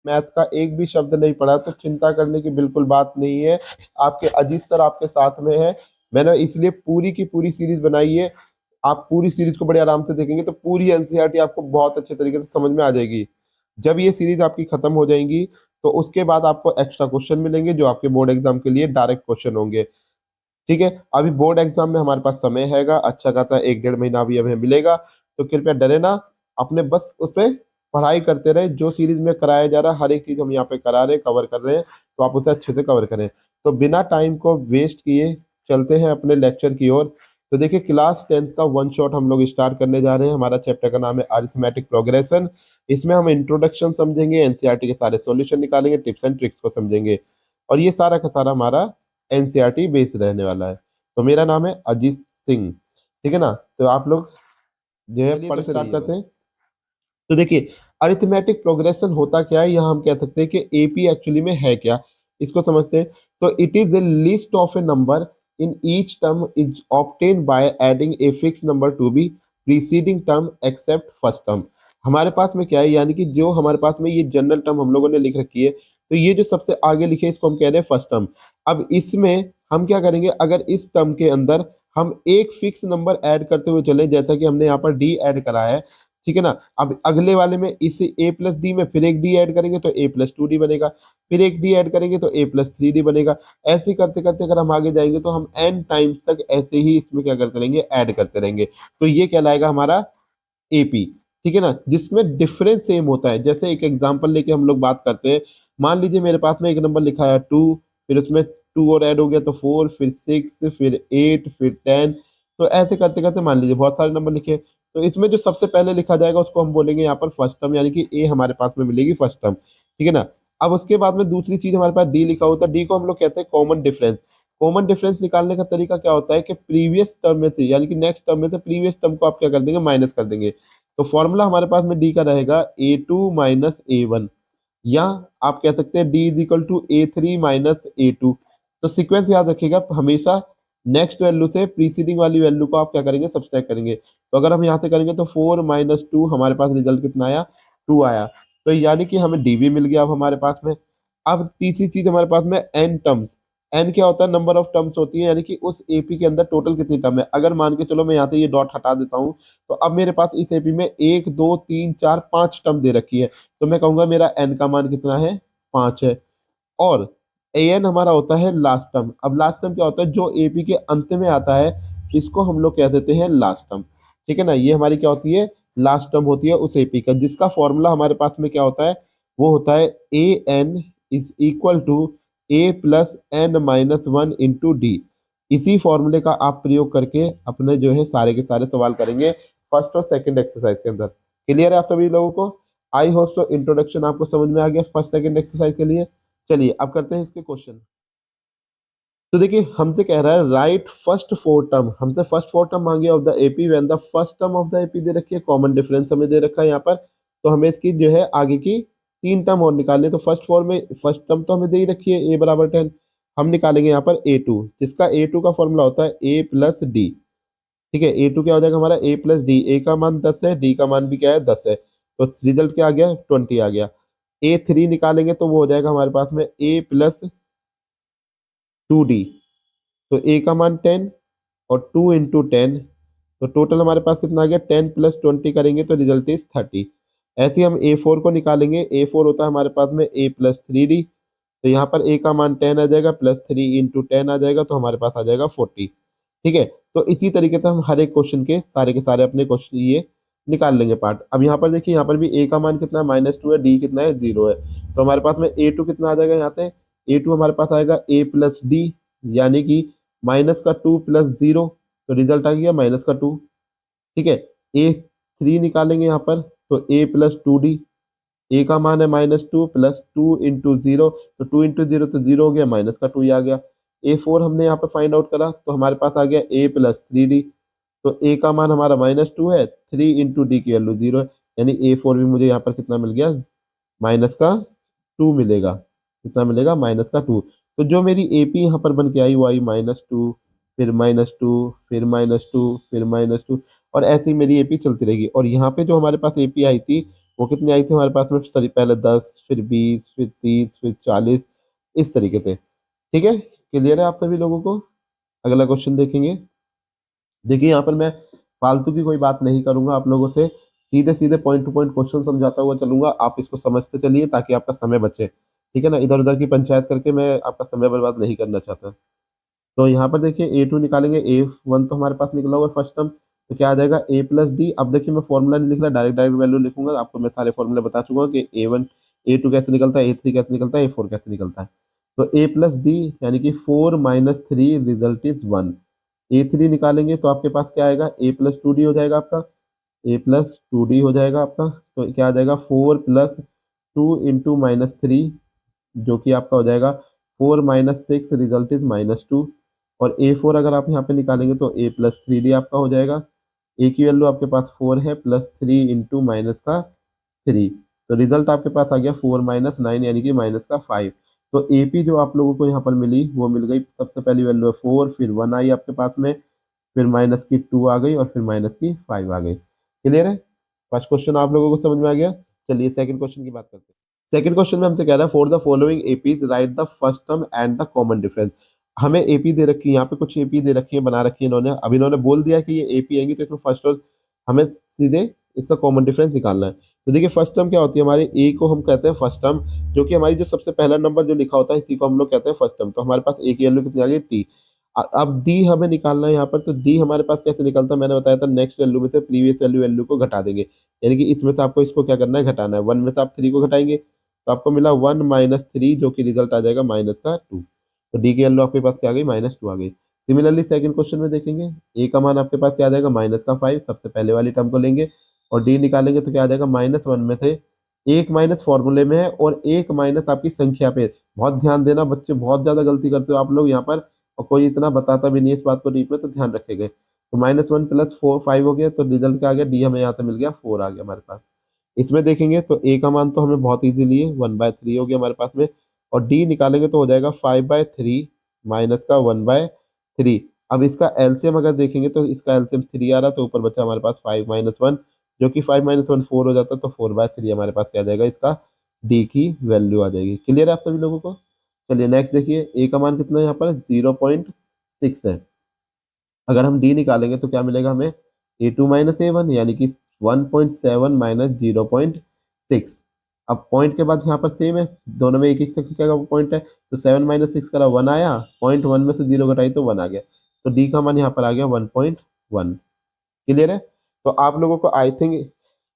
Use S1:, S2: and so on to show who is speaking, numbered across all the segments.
S1: Math का एक भी शब्द नहीं पढ़ा तो चिंता करने की बिल्कुल बात नहीं है। आपके अजीत सर आपके साथ में है। मैंने इसलिए पूरी की पूरी सीरीज बनाई है। आप पूरी सीरीज को बड़े आराम से देखेंगे तो पूरी एनसीईआरटी आपको बहुत अच्छे तरीके से समझ में आ जाएगी। जब ये सीरीज आपकी खत्म हो जाएंगी तो उसके बाद आपको एक्स्ट्रा क्वेश्चन मिलेंगे जो आपके बोर्ड एग्जाम के लिए डायरेक्ट क्वेश्चन होंगे। ठीक है, अभी बोर्ड एग्जाम में हमारे पास समय हैगा अच्छा खासा, 1 डेढ़ महीना अभी हमें मिलेगा। तो कृपया डरे ना, अपने बस उस पर पढ़ाई करते रहे। जो सीरीज में कराया जा रहा है हर एक चीज हम यहाँ पे करा रहे हैं, कवर कर रहे हैं, तो आप उसे अच्छे से कवर करें। तो बिना टाइम को वेस्ट किए चलते हैं अपने लेक्चर की ओर। तो देखिए, क्लास 10th का वन शॉट हम लोग स्टार्ट करने जा रहे हैं। हमारा चैप्टर का नाम है अरिथमेटिक प्रोग्रेशन। इसमें हम इंट्रोडक्शन समझेंगे, एनसीईआरटी के सारे सॉल्यूशन निकालेंगे, टिप्स एंड ट्रिक्स को समझेंगे, और ये सारा का सारा हमारा एनसीईआरटी बेस रहने वाला है। तो मेरा नाम है अजीत सिंह, ठीक है ना। तो आप लोग जो है
S2: चलिए तो
S1: पढ़ते
S2: स्टार्ट
S1: रहिए
S2: करते
S1: बस।
S2: हैं।
S1: तो देखिए, अरिथमेटिक प्रोग्रेशन होता क्या है, यहाँ हम कह सकते हैं कि एपी एक्चुअली में है क्या, इसको समझते हैं। तो it is a list of a number in each term is obtain by adding a fix number to be preceding term except first term. हमारे पास में क्या है, यानी कि जो हमारे पास में ये जनरल टर्म हम लोगों ने लिख रखी है, तो ये जो सबसे आगे लिखे इसको हम कह रहे हैं फर्स्ट टर्म। अब इसमें हम क्या करेंगे, अगर इस टर्म के अंदर हम एक फिक्स नंबर ऐड करते हुए चले, जैसा कि हमने यहाँ पर डी ऐड करा है, ठीक है ना। अब अगले वाले में इसे ए प्लस डी में फिर एक डी ऐड करेंगे तो ए प्लस 2 डी बनेगा, फिर एक डी ऐड करेंगे तो ए प्लस 3 डी बनेगा। ऐसे करते करते अगर हम आगे जाएंगे तो हम एन टाइम्स तक ऐसे ही इसमें क्या करते रहेंगे, ऐड करते रहेंगे। तो ये कहलाएगा हमारा एपी, ठीक है ना, जिसमें डिफरेंस सेम होता है। जैसे एक एग्जांपल लेके हम लोग बात करते हैं। मान लीजिए मेरे पास में एक नंबर लिखा है 2, फिर उसमें 2 और ऐड हो गया तो 4, फिर 6, फिर 8, फिर 10। तो ऐसे करते करते मान लीजिए बहुत सारे नंबर लिखे। तो इसमें जो सबसे पहले लिखा जाएगा उसको हम बोलेंगे यहाँ पर फर्स्ट टर्म, यानी कि ए हमारे पास में मिलेगी फर्स्ट टर्म, ठीक है ना। अब उसके बाद में दूसरी चीज हमारे पास डी लिखा होता है, डी को हम लोग कहते हैं कॉमन डिफरेंस। कॉमन डिफरेंस निकालने का तरीका क्या होता है कि प्रीवियस टर्म में से, यानी कि नेक्स्ट टर्म में से प्रीवियस टर्म को आप क्या कर देंगे, माइनस कर देंगे। तो फॉर्मूला हमारे पास में डी का रहेगा A2 - A1, या आप कह सकते हैं D is equal to A3 - A2। तो सीक्वेंस याद रखिएगा हमेशा, नेक्स्ट वैल्यू से प्रीसीडिंग वाली वैल्यू को आप क्या करेंगे, सब्सट्रैक्ट करेंगे। तो अगर हम यहाँ से करेंगे तो 4 - 2 हमारे पास रिजल्ट कितना आया, 2 आया। तो यानी कि हमें डी भी मिल गया अब हमारे पास में। अब तीसरी चीज हमारे पास में एन टर्म्स। एन क्या होता है, नंबर ऑफ टर्म्स होती है, यानी कि उस एपी के अंदर टोटल कितनी टर्म है। अगर मान के चलो मैं यहाँ से ये डॉट हटा देता हूँ, तो अब मेरे पास इस एपी में 1 2 3 4 5 टर्म दे रखी है। तो मैं कहूंगा मेरा एन का मान कितना है, 5 है। और एन हमारा होता है लास्ट टर्म। अब लास्ट टर्म क्या होता है, जो एपी के अंत में आता है, इसको हम लोग कह देते हैं लास्ट टर्म, ठीक है ना। ये हमारी क्या होती है, लास्ट टर्म होती है उस एपी का, जिसका फॉर्मूला हमारे पास में क्या होता है, वो होता है A n is equal to A + n - 1 × D। इसी फॉर्मूले का आप प्रयोग करके अपने जो है सारे के सारे सवाल करेंगे फर्स्ट और सेकंड एक्सरसाइज के अंदर। क्लियर है आप सभी लोगों को? आई होप सो इंट्रोडक्शन आपको समझ में आ गया फर्स्ट सेकंड एक्सरसाइज के लिए। चलिए अब करते हैं इसके क्वेश्चन। तो देखिए, हमसे कह रहा है राइट फर्स्ट फोर टर्म, हमसे फर्स्ट फोर टर्म मांगे of the AP when the first term of the AP दे रखी है, कॉमन डिफरेंस हमें दे रखा है यहाँ पर। तो हमें इसकी जो है आगे की 3 टर्म और निकालने। तो फर्स्ट फोर में फर्स्ट टर्म तो हमें दे ही रखी है ए बराबर 10। हम निकालेंगे यहाँ पर A2, जिसका A2 का फॉर्मूला होता है A + D। ठीक है, A2 क्या हो जाएगा हमारा A + D। ए का मान 10 है, डी का मान भी क्या है, 10 है। तो रिजल्ट क्या आ गया, 20 आ गया। A3 निकालेंगे तो वो हो जाएगा हमारे पास में A + 2D। तो ए का मान 10 और 2 × 10, तो टोटल हमारे पास कितना आ गया, 10 + 20 करेंगे तो रिजल्ट इज 30। ऐसे ही हम A4 को निकालेंगे। A4 होता है हमारे पास में A + 3D। तो यहाँ पर ए का मान 10 आ जाएगा, +3 × 10 आ जाएगा, तो हमारे पास आ जाएगा 40। ठीक है, तो इसी तरीके से हम हर एक क्वेश्चन के सारे अपने क्वेश्चन ये निकाल लेंगे पार्ट। अब यहाँ पर देखिए, यहाँ पर भी ए का मान कितना है, -2 है, डी कितना है, 0 है। तो हमारे पास में A2 कितना आ जाएगा, यहाँ से A2 हमारे पास आएगा A + D, यानी कि -2 + 0, तो रिजल्ट आ गया -2। ठीक है, A3 निकालेंगे यहाँ पर, तो A + 2D। ए का मान है -2 + 2 × 0, तो 2 × 0 तो 0 हो गया, -2 ही आ गया। A4 हमने यहाँ पे फाइंड आउट करा तो हमारे पास आ गया A + 3D। तो ए का मान हमारा -2 है, 3 × D की वैल्यू 0 है, यानी A4 भी मुझे यहाँ पर कितना मिल गया, -2 मिलेगा। कितना मिलेगा, -2। तो जो मेरी एपी यहाँ पर बन के आई वो आई -2, फिर -2, फिर -2, फिर -2, और ऐसे ही मेरी एपी चलती रहेगी। और यहाँ पे जो हमारे पास एपी आई थी वो कितनी आई थी हमारे पास में, सॉरी पहले 10, फिर 20, फिर 30, फिर 40, इस तरीके से। ठीक है, क्लियर है आप सभी लोगों को? अगला क्वेश्चन देखेंगे। देखिए यहाँ पर मैं फालतू की कोई बात नहीं करूंगा आप लोगों से, सीधे सीधे पॉइंट टू पॉइंट क्वेश्चन समझाता हुआ चलूंगा, आप इसको समझते चलिए ताकि आपका समय बचे। ठीक है ना, इधर उधर की पंचायत करके मैं आपका समय बर्बाद नहीं करना चाहता। तो यहाँ पर देखिए A2 निकालेंगे, A1 तो हमारे पास निकला हुआ फर्स्ट टर्म, तो क्या आ जाएगा A प्लस डी। अब देखिए मैं फॉर्मूला नहीं लिख रहा, डायरेक्ट डायरेक्ट वैल्यू लिखूंगा, आपको मैं सारे फॉर्मूले बता चुका हूँ कि A1 A2 कैसे निकलता है, A3 कैसे निकलता है, A4 कैसे निकलता है। तो A प्लस डी यानी कि 4 - 3 रिजल्ट इज 1। A3 निकालेंगे तो आपके पास क्या आएगा, A+2D हो जाएगा आपका, A+2D हो जाएगा आपका। तो क्या आ जाएगा 4+2 × -3, जो कि आपका हो जाएगा 4 - 6 रिजल्ट इज -2। और A4 अगर आप यहाँ पे निकालेंगे तो A+3D आपका हो जाएगा। ए की वैल्यू आपके पास 4 है, +3 × -3, तो रिजल्ट आपके पास आ गया 4 - 9 यानी कि -5। तो एपी जो आप लोगों को यहाँ पर मिली वो मिल गई, सबसे पहली वैल्यू है 4, फिर 1 आई आपके पास में, फिर -2 आ गई और फिर -5 आ गई। क्लियर है? फर्स्ट क्वेश्चन आप लोगों को समझ में आ गया। चलिए सेकंड क्वेश्चन की बात करते हैं। सेकंड क्वेश्चन में हमसे कह रहा है for the following APs right the first term and the common difference. हमें एपी दे रखी है, यहाँ पे कुछ एपी दे रखी है, बना रखी है इन्होंने। अब इन्होंने बोल दिया कि ये एपी आएंगी तो इसमें फर्स्ट और हमें सीधे इसका कॉमन डिफरेंस निकालना है। तो देखिए फर्स्ट टर्म क्या होती है हमारी, ए को हम कहते हैं फर्स्ट टर्म, जो कि हमारी जो सबसे पहला नंबर जो लिखा होता है इसी को हम लोग कहते हैं फर्स्ट टर्म। तो हमारे पास ए की वैल्यू कितनी आ गई टी। अब डी हमें निकालना है यहाँ पर, तो डी हमारे पास कैसे निकलता है, मैंने बताया था नेक्स्ट वैल्यू में से प्रीवियस वैल्यू वैल्यू को घटा देंगे। यानी कि इसमें से आपको इसको क्या करना है, घटाना है। 1 में से आप 3 को घटाएंगे तो आपको मिला 1 - 3, जो कि रिजल्ट आ जाएगा -2। तो डी की वैल्यू आपके पास क्या आ गई, -2 आ गई। सिमिलरली सेकंड क्वेश्चन में देखेंगे, ए का मान आपके पास क्या आ जाएगा, -5, सबसे पहले वाली टर्म को लेंगे और डी निकालेंगे तो क्या आ जाएगा, -1 में से एक माइनस फॉर्मूले में है और एक माइनस आपकी संख्या पे। बहुत ध्यान देना बच्चे, बहुत ज्यादा गलती करते हो आप लोग यहाँ पर, और कोई इतना बताता भी नहीं है इस बात को डीप में, तो ध्यान रखेंगे। तो -1 + 4 5 हो गया, तो रिजल्ट क्या आ गया, डी हमें यहाँ से मिल गया 4 आ गया हमारे पास। इसमें देखेंगे तो ए का मान तो हमें बहुत इजीली है, 1/3 हो गया हमारे पास में। और डी निकालेंगे तो हो जाएगा 5/3 माइनस का 1/3। अब इसका एलसीएम अगर देखेंगे तो इसका एलसीएम 3 आ रहा, तो ऊपर बचा हमारे पास 5 - 1, जो कि 5 - 1 4 हो जाता, तो 4/3 हमारे पास क्या आ जाएगा, इसका डी की वैल्यू आ जाएगी। क्लियर है आप सभी लोगों को? चलिए नेक्स्ट देखिए, ए का मान कितना है यहाँ पर, 0.6 है। अगर हम डी निकालेंगे तो क्या मिलेगा हमें, A2 - A1 यानी कि 1.7 - 0.6। अब पॉइंट के बाद यहाँ पर सेम है, दोनों में एक एक संख्या का पॉइंट है, तो 7 - 6 करा 1 आया, पॉइंट 1 में से 0 घटाई तो 1 आ गया। तो डी का मान यहाँ पर आ गया 1.1। क्लियर है? तो आप लोगों को आई थिंक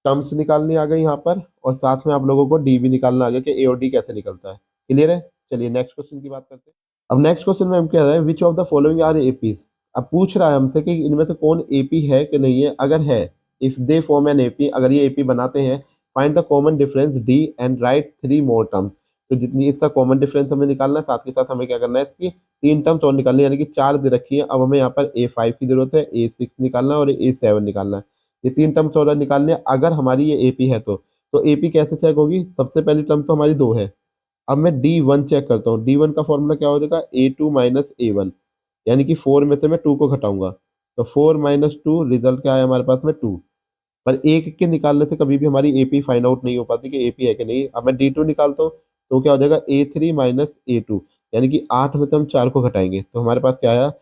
S1: टर्म्स निकालनी आ गई यहाँ पर, और साथ में आप लोगों को डी भी निकालना आ गया कि ए और डी कैसे निकलता है। क्लियर है? चलिए नेक्स्ट क्वेश्चन की बात करते हैं। अब नेक्स्ट क्वेश्चन में हम कह रहे हैं which of the following are APs. अब पूछ रहा है हमसे कि इनमें से कौन एपी है कि नहीं है। अगर है, if they form an AP, अगर ये एपी बनाते हैं, find the common difference D and right 3 more term. तो जितनी इसका कॉमन डिफरेंस हमें निकालना है, साथ के साथ हमें क्या करना है, इसकी 3 टर्म्स और निकालनी है, यानी कि 4 दे रखी है। अब हमें यहाँ पर A5 की जरूरत है, A6 निकालना है और A7 निकालना है। ये 3 टर्म्स और निकालने हैं, अगर हमारी ये एपी है तो एपी कैसे चेक होगी, सबसे पहली टर्म तो हमारी 2 है। अब मैं D1 चेक करता हूँ, D1 का फॉर्मूला क्या हो जाएगा, A2 - A1, यानी कि 4 में से मैं 2 को घटाऊंगा, तो 4 - 2 रिजल्ट क्या है हमारे पास में 2। पर एक के निकालने से कभी भी हमारी एपी फाइंड आउट नहीं हो पाती कि एपी है कि नहीं। अब मैं D2 निकालता हूँ तो क्या हो जाएगा, A3 - A2, यानी कि 8 में से हम 4 को घटाएंगे तो हमारे पास क्या आया,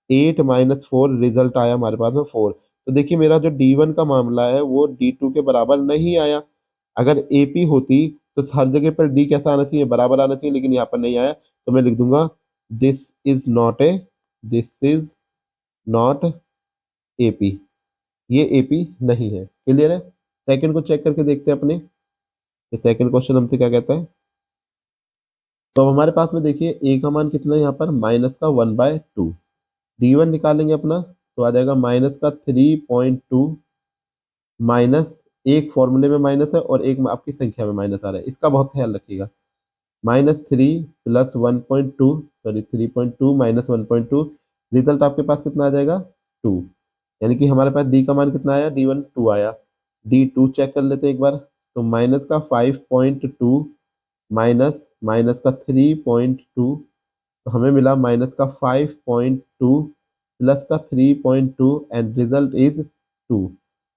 S1: 8 - 4 रिजल्ट आया हमारे पास में 4। तो देखिए मेरा जो D1 का मामला है वो D2 के बराबर नहीं आया। अगर एपी होती तो हर जगह पर डी कैसा आना चाहिए, बराबर आना चाहिए, लेकिन यहाँ पर नहीं आया, तो मैं लिख दूंगा this is not a this is not AP, ये एपी नहीं है। क्लियर है? सेकंड को चेक करके देखते हैं अपने, सेकंड क्वेश्चन हमसे क्या कहता है। तो अब हमारे पास में देखिए ए का मान कितना है यहाँ पर, -1/2। D1 निकालेंगे अपना तो आ जाएगा -3.2, माइनस एक फॉर्मूले में माइनस है और एक में आपकी संख्या में माइनस आ रहा है, इसका बहुत ख्याल रखिएगा। -3 + 1.2, सॉरी 3.2 - 1.2, रिजल्ट आपके पास कितना आ जाएगा, 2। यानी कि हमारे पास डी का मान कितना आया, D1 2 आया। D2 चेक कर लेते हैं एक बार, तो माइनस का 5.2 माइनस माइनस का 3.2, तो हमें मिला माइनस का 5.2 प्लस का 3.2 एंड रिजल्ट इज 2।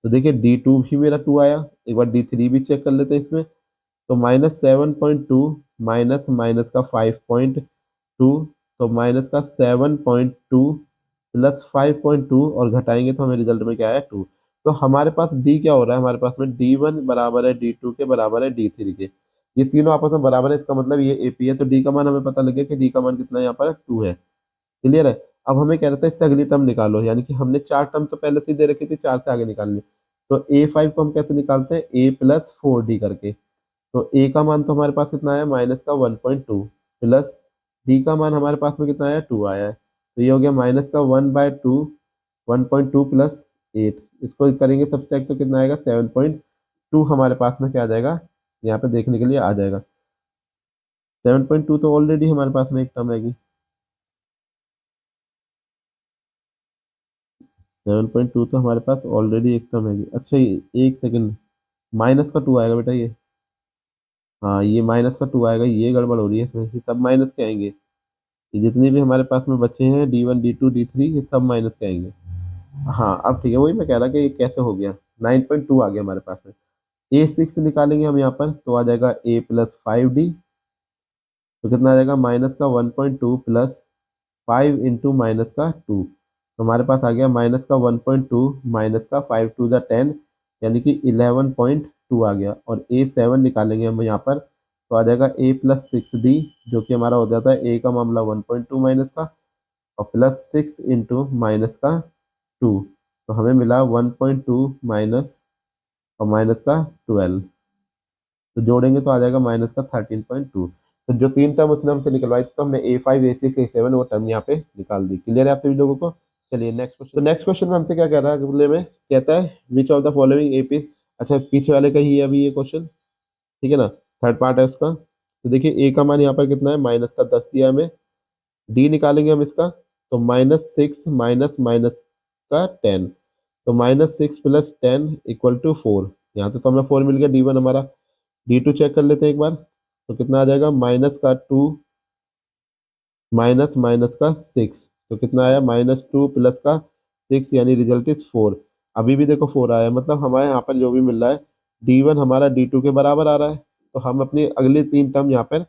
S1: तो देखिए D2 भी मेरा 2 आया, एक बार D3 भी चेक कर लेते हैं इसमें। तो -7.2 माइनस माइनस का 5.2, तो माइनस का 7.2 प्लस 5.2 और घटाएंगे तो हमें रिजल्ट में क्या आया 2। तो हमारे पास डी क्या हो रहा है, हमारे पास में D1 बराबर है D2 के बराबर है D3 के, ये तीनों आपस में बराबर है, इसका मतलब ये एपी है। तो डी का मान हमें पता लग गया कि डी का मान कितना है, यहाँ पर 2 है। क्लियर है। अब हमें कह रहा था इससे अगली टर्म निकालो, यानी कि हमने 4 टर्म तो पहले से ही दे रखी थी, 4 से आगे निकालनी। तो A5 को हम कैसे निकालते हैं, A+4D करके। तो ए का मान तो हमारे पास कितना आया, माइनस का 1.2 प्लस डी का मान हमारे पास में कितना आया, 2 आया है। तो ये हो गया माइनस का 1/2, 1.2 प्लस 8, इसको करेंगे सब्ट्रैक्ट तो कितना आएगा, 7.2 हमारे पास में क्या आ जाएगा, यहाँ पे देखने के लिए आ जाएगा। 7.2 तो ऑलरेडी हमारे पास में एक टर्म आएगी, 7.2 तो हमारे पास ऑलरेडी एक टर्म आएगी। अच्छा ये एक सेकंड, माइनस का 2 आएगा बेटा ये, हाँ ये माइनस का 2 आएगा, ये गड़बड़ हो रही है इसमें, ये सब माइनस के आएंगे। ये जितने भी हमारे पास में बच्चे हैं D1 D2 D3 ये सब माइनस के आएंगे। हाँ अब ठीक है, वही मैं कह रहा कि ये कैसे हो गया, 9.2 आ गया हमारे पास में। A6 निकालेंगे हम यहाँ पर, तो आ जाएगा A+5D, तो कितना आ जाएगा, माइनस का 1.2 प्लस 5 इंटू माइनस का 2। तो हमारे पास आ गया माइनस का 1.2 माइनस का 5 to the 10, यानी कि 11.2 आ गया। और A7 निकालेंगे हम यहाँ पर, तो आ जाएगा A+6D, जो कि हमारा हो जाता है ए का मामला 1.2 माइनस का, और प्लस 6 इंटू माइनस का 2। तो हमें मिला 1.2 माइनस और माइनस का 12, तो जोड़ेंगे तो आ जाएगा माइनस का 13.2। तो जो तीन टर्म उसने हमसे निकलवाई थी, तो हमने A5 A6 A7 वो टर्म यहाँ पे निकाल दी। क्लियर है आप सभी लोगों को। चलिए नेक्स्ट क्वेश्चन। तो नेक्स्ट क्वेश्चन में हमसे क्या कह रहा है अगले में, कहता है विच ऑफ द फॉलोइंग एपी, अच्छा पीछे वाले का ही है अभी ये क्वेश्चन, ठीक है ना, थर्ड पार्ट है उसका। तो देखिए ए का मान यहाँ पर कितना है, माइनस का 10 दिया है हमें। डी निकालेंगे हम इसका, तो -6 माइनस माइनस का 10, तो -6 प्लस 10 इक्वल टू 4। यहाँ तो हमें 4 मिल गया, D1 हमारा। D2 चेक कर लेते हैं एक बार, तो कितना आ जाएगा, माइनस का 2 माइनस माइनस का 6, तो कितना आया, -2 प्लस का 6, यानी रिजल्ट इज 4। अभी भी देखो 4 आया, मतलब हमारे यहाँ पर जो भी मिल रहा है D1 हमारा D2 के बराबर आ रहा है। तो हम अपनी अगले तीन टर्म यहाँ पर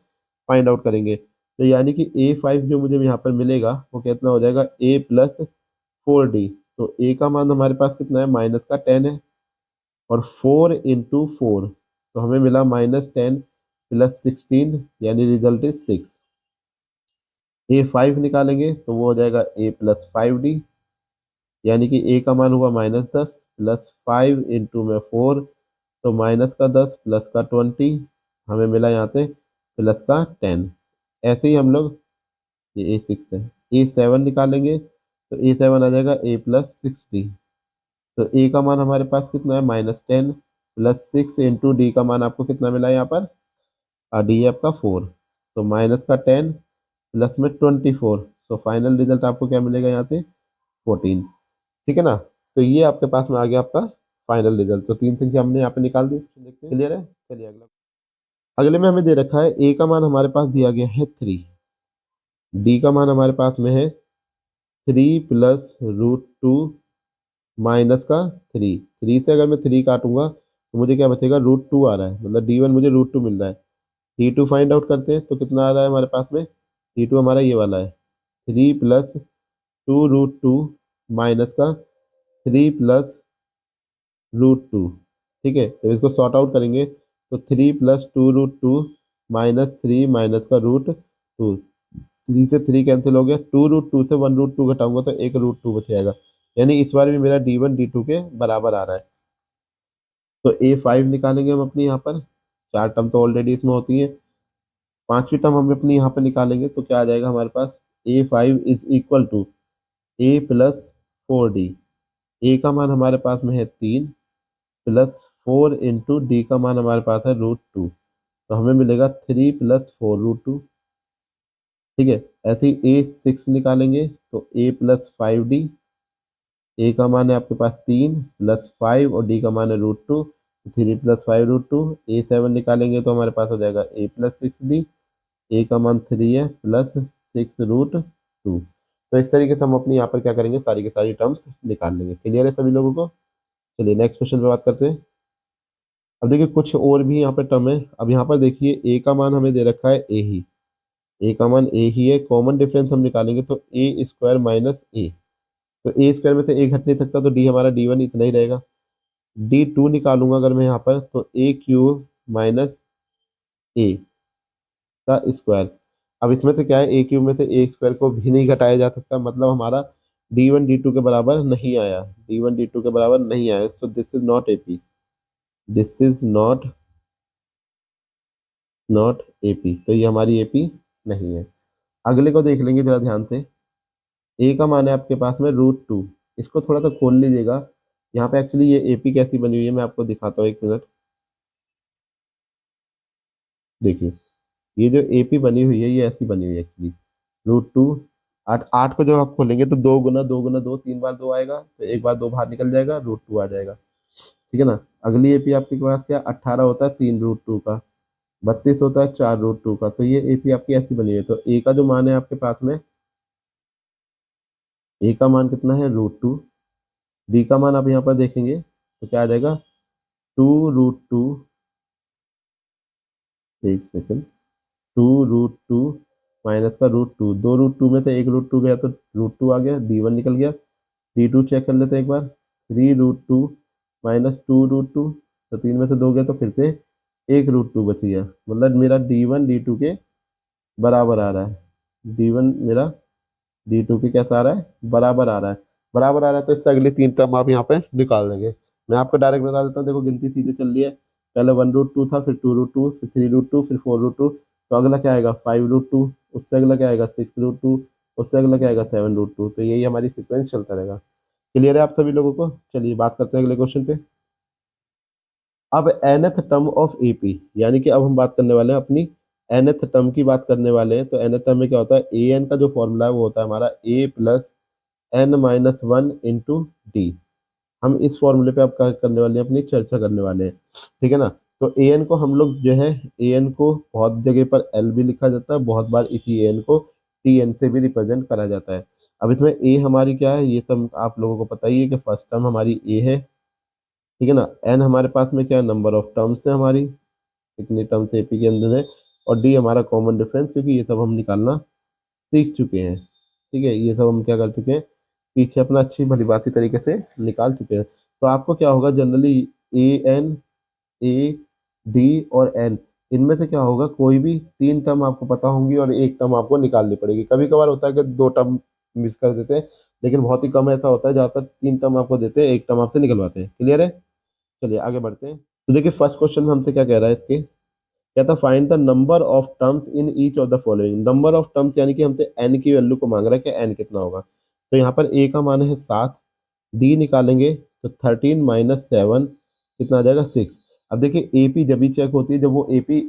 S1: फाइंड आउट करेंगे। तो यानी कि A5 जो मुझे यहाँ पर मिलेगा वो कितना हो जाएगा, A+4D। तो ए का मान हमारे पास कितना है, माइनस का 10 है, और 4 इंटू 4, तो हमें मिला -10 प्लस 16, यानी रिजल्ट इज 6। A5 निकालेंगे तो वो हो जाएगा A+5D, यानी कि ए का मान हुआ -10 प्लस 5 इंटू में 4, तो माइनस का 10 प्लस का 20, हमें मिला यहाँ से प्लस का 10। ऐसे ही हम लोग, ये A6 है, A7 निकालेंगे तो A7 आ जाएगा A+6D। तो ए का मान हमारे पास कितना है, -10 प्लस 6 इंटू डी का मान आपको कितना मिला यहाँ पर, डी है आपका 4, तो माइनस का 10 प्लस में 24, तो फाइनल रिजल्ट आपको क्या मिलेगा यहाँ से, 14। ठीक है ना। तो ये आपके पास में आ गया आपका फाइनल रिजल्ट। तो तीन संख्या हमने यहाँ पे निकाल दी, देखते हैं क्लियर है। चलिए अगला, अगले में हमें दे रखा है ए का मान हमारे पास दिया गया है 3, डी का मान हमारे पास में है 3 + √2 माइनस का 3। 3 से अगर मैं 3 काटूंगा तो मुझे क्या बचेगा, √2 आ रहा है, मतलब D1 मुझे √2 मिल रहा है। D2 फाइंड आउट करते हैं, तो कितना आ रहा है हमारे पास में, D2 हमारा ये वाला है, 3 + 2 √2 माइनस का 3 + √2। ठीक है, तो इसको सॉर्ट आउट करेंगे, तो 3 + 2 √2 -3 माइनस का √2। 3 से 3 कैंसिल हो गया, 2 √2 से 1 √2 घटाऊंगा तो 1 √2 बच जाएगा, यानी इस बार भी मेरा D1 D2 के बराबर आ रहा है। तो A5 निकालेंगे हम अपनी यहाँ पर, चार टर्म तो ऑलरेडी इसमें होती है, पांचवी टर्म हम अपनी यहाँ पर निकालेंगे तो क्या आ जाएगा हमारे पास, A5 is equal to A+4D। A का मान हमारे पास में है 3 प्लस 4 इंटू डी का मान हमारे पास है √2, तो हमें मिलेगा 3 + 4 √2। ठीक है, ऐसे ही A6 निकालेंगे तो A+5D, ए का मान है आपके पास 3 प्लस 5 और डी का मान है √2, 3 + 5 √2। A7 निकालेंगे तो हमारे पास हो जाएगा A+6D, ए का मान 3 है प्लस 6 √2। तो इस तरीके से हम अपनी यहाँ पर क्या करेंगे, सारी की सारी टर्म्स निकाल लेंगे। क्लियर है सभी लोगों को। चलिए नेक्स्ट क्वेश्चन पे बात करते हैं। अब देखिए कुछ और भी यहाँ पर टर्म है। अब यहाँ पर देखिए ए का मान हमें दे रखा है ए ही, ए का मान ए ही है। कॉमन डिफरेंस हम निकालेंगे तो ए स्क्वायर माइनस ए, तो ए स्क्वायर में से ए घट नहीं सकता तो डी हमारा डी वन इतना ही रहेगा। डी टू निकालूंगा अगर मैं यहाँ पर तो ए क्यूब माइनस ए का स्क्वायर। अब इसमें से क्या है, ए क्यूब में से ए स्क्वायर को भी नहीं घटाया जा सकता, मतलब हमारा डी वन डी टू के बराबर नहीं आया, डी वन डी टू के बराबर नहीं आया। So this is not AP, this is not AP, तो ये हमारी एपी नहीं है। अगले को देख लेंगे जरा ध्यान से। ए का मान है आपके पास में √2, इसको थोड़ा सा खोल लीजिएगा। यहाँ पे एक्चुअली ये एपी कैसी बनी हुई है मैं आपको दिखाता हूँ, एक मिनट। देखिए ये जो एपी बनी हुई है ये ऐसी बनी हुई है एक्चुअली। √2, आठ आठ को जब आप खोलेंगे तो दो गुना दो गुना दो, तीन बार दो आएगा, तो एक बार दो बाहर निकल जाएगा, √2 आ जाएगा। ठीक है ना। अगली एपी आपके पास क्या, 18 होता है 3√2 का, 32 होता है 4√2 का, तो ये एपी आपकी ऐसी बनी हुई है। तो ए का जो मान है आपके पास में, ए का मान कितना है √2, डी का मान आप यहाँ पर देखेंगे तो क्या आ जाएगा 2√2, एक सेकंड, 2√2 माइनस का √2, दो √2 में से एक √2 गया तो √2 आ गया, D1 निकल गया। D2 चेक कर लेते हैं एक बार, 3√2 माइनस 2√2, तो तीन में से दो गया तो फिर से एक √2 बच गया, मतलब मेरा D1 D2 के बराबर आ रहा है। D1 मेरा D2 के कैसा आ रहा है, बराबर आ रहा है। बराबर आ रहा है तो इससे अगली तीन टर्म आप यहाँ पे निकाल देंगे। मैं आपको डायरेक्ट बता देता हूँ, देखो गिनती सीधे चल रही है। पहले 1√2 था, फिर 2√2, फिर 3√2, फिर 4√2, तो अगला क्या आएगा 5√2, उससे अगला क्या आएगा 6√2, उससे अगला क्या आएगा 7√2। तो यही हमारी सिक्वेंस चलता रहेगा। क्लियर है आप सभी लोगों को। चलिए बात करते हैं अगले क्वेश्चन पे। अब nth टर्म ऑफ एपी, यानी कि अब हम बात करने वाले हैं अपनी nth टर्म की बात करने वाले हैं। तो nth टर्म में क्या होता है, ए एन का जो फॉर्मूला है वो होता है हमारा a plus n minus one into d. हम इस फॉर्मूले पे अब क्या करने वाले हैं, अपनी चर्चा करने वाले हैं। ठीक है ना। तो ए एन को हम लोग जो है, ए एन को बहुत जगह पर एल भी लिखा जाता है, बहुत बार इसी ए एन को टी एन से भी रिप्रेजेंट करा जाता है। अब इसमें ए हमारी क्या है, ये सब आप लोगों को पता ही है कि फर्स्ट टर्म हमारी ए है। ठीक है ना। एन हमारे पास में क्या है, नंबर ऑफ टर्म्स है हमारी, कितनी टर्म्स एपी के अंदर है। और डी हमारा कॉमन डिफरेंस, क्योंकि ये सब हम निकालना सीख चुके हैं। ठीक है, ये सब हम क्या कर चुके हैं, पीछे अपना अच्छी भली बाती तरीके से निकाल चुके हैं। तो आपको क्या होगा generally, A N, A, D और एन, इनमें से क्या होगा, कोई भी तीन टर्म आपको पता होंगी और एक टर्म आपको निकालनी पड़ेगी। कभी कभार होता है कि दो टर्म मिस कर देते हैं, लेकिन बहुत ही कम ऐसा होता है जहाँ तक तीन टर्म आपको देते हैं, एक टर्म आपसे निकलवाते हैं। क्लियर है। चलिए आगे बढ़ते हैं। तो देखिए फर्स्ट क्वेश्चन में हमसे क्या कह रहा है, इसके क्या था, find the number of terms in each of the following. Number of terms यानी कि हमसे एन की वैल्यू को मांग रहा है कि एन कितना होगा। तो यहाँ पर ए का मान है 7, डी निकालेंगे तो 13 माइनस 7 कितना आ जाएगा 6। अब देखिए एपी जब भी चेक होती है जब वो एपी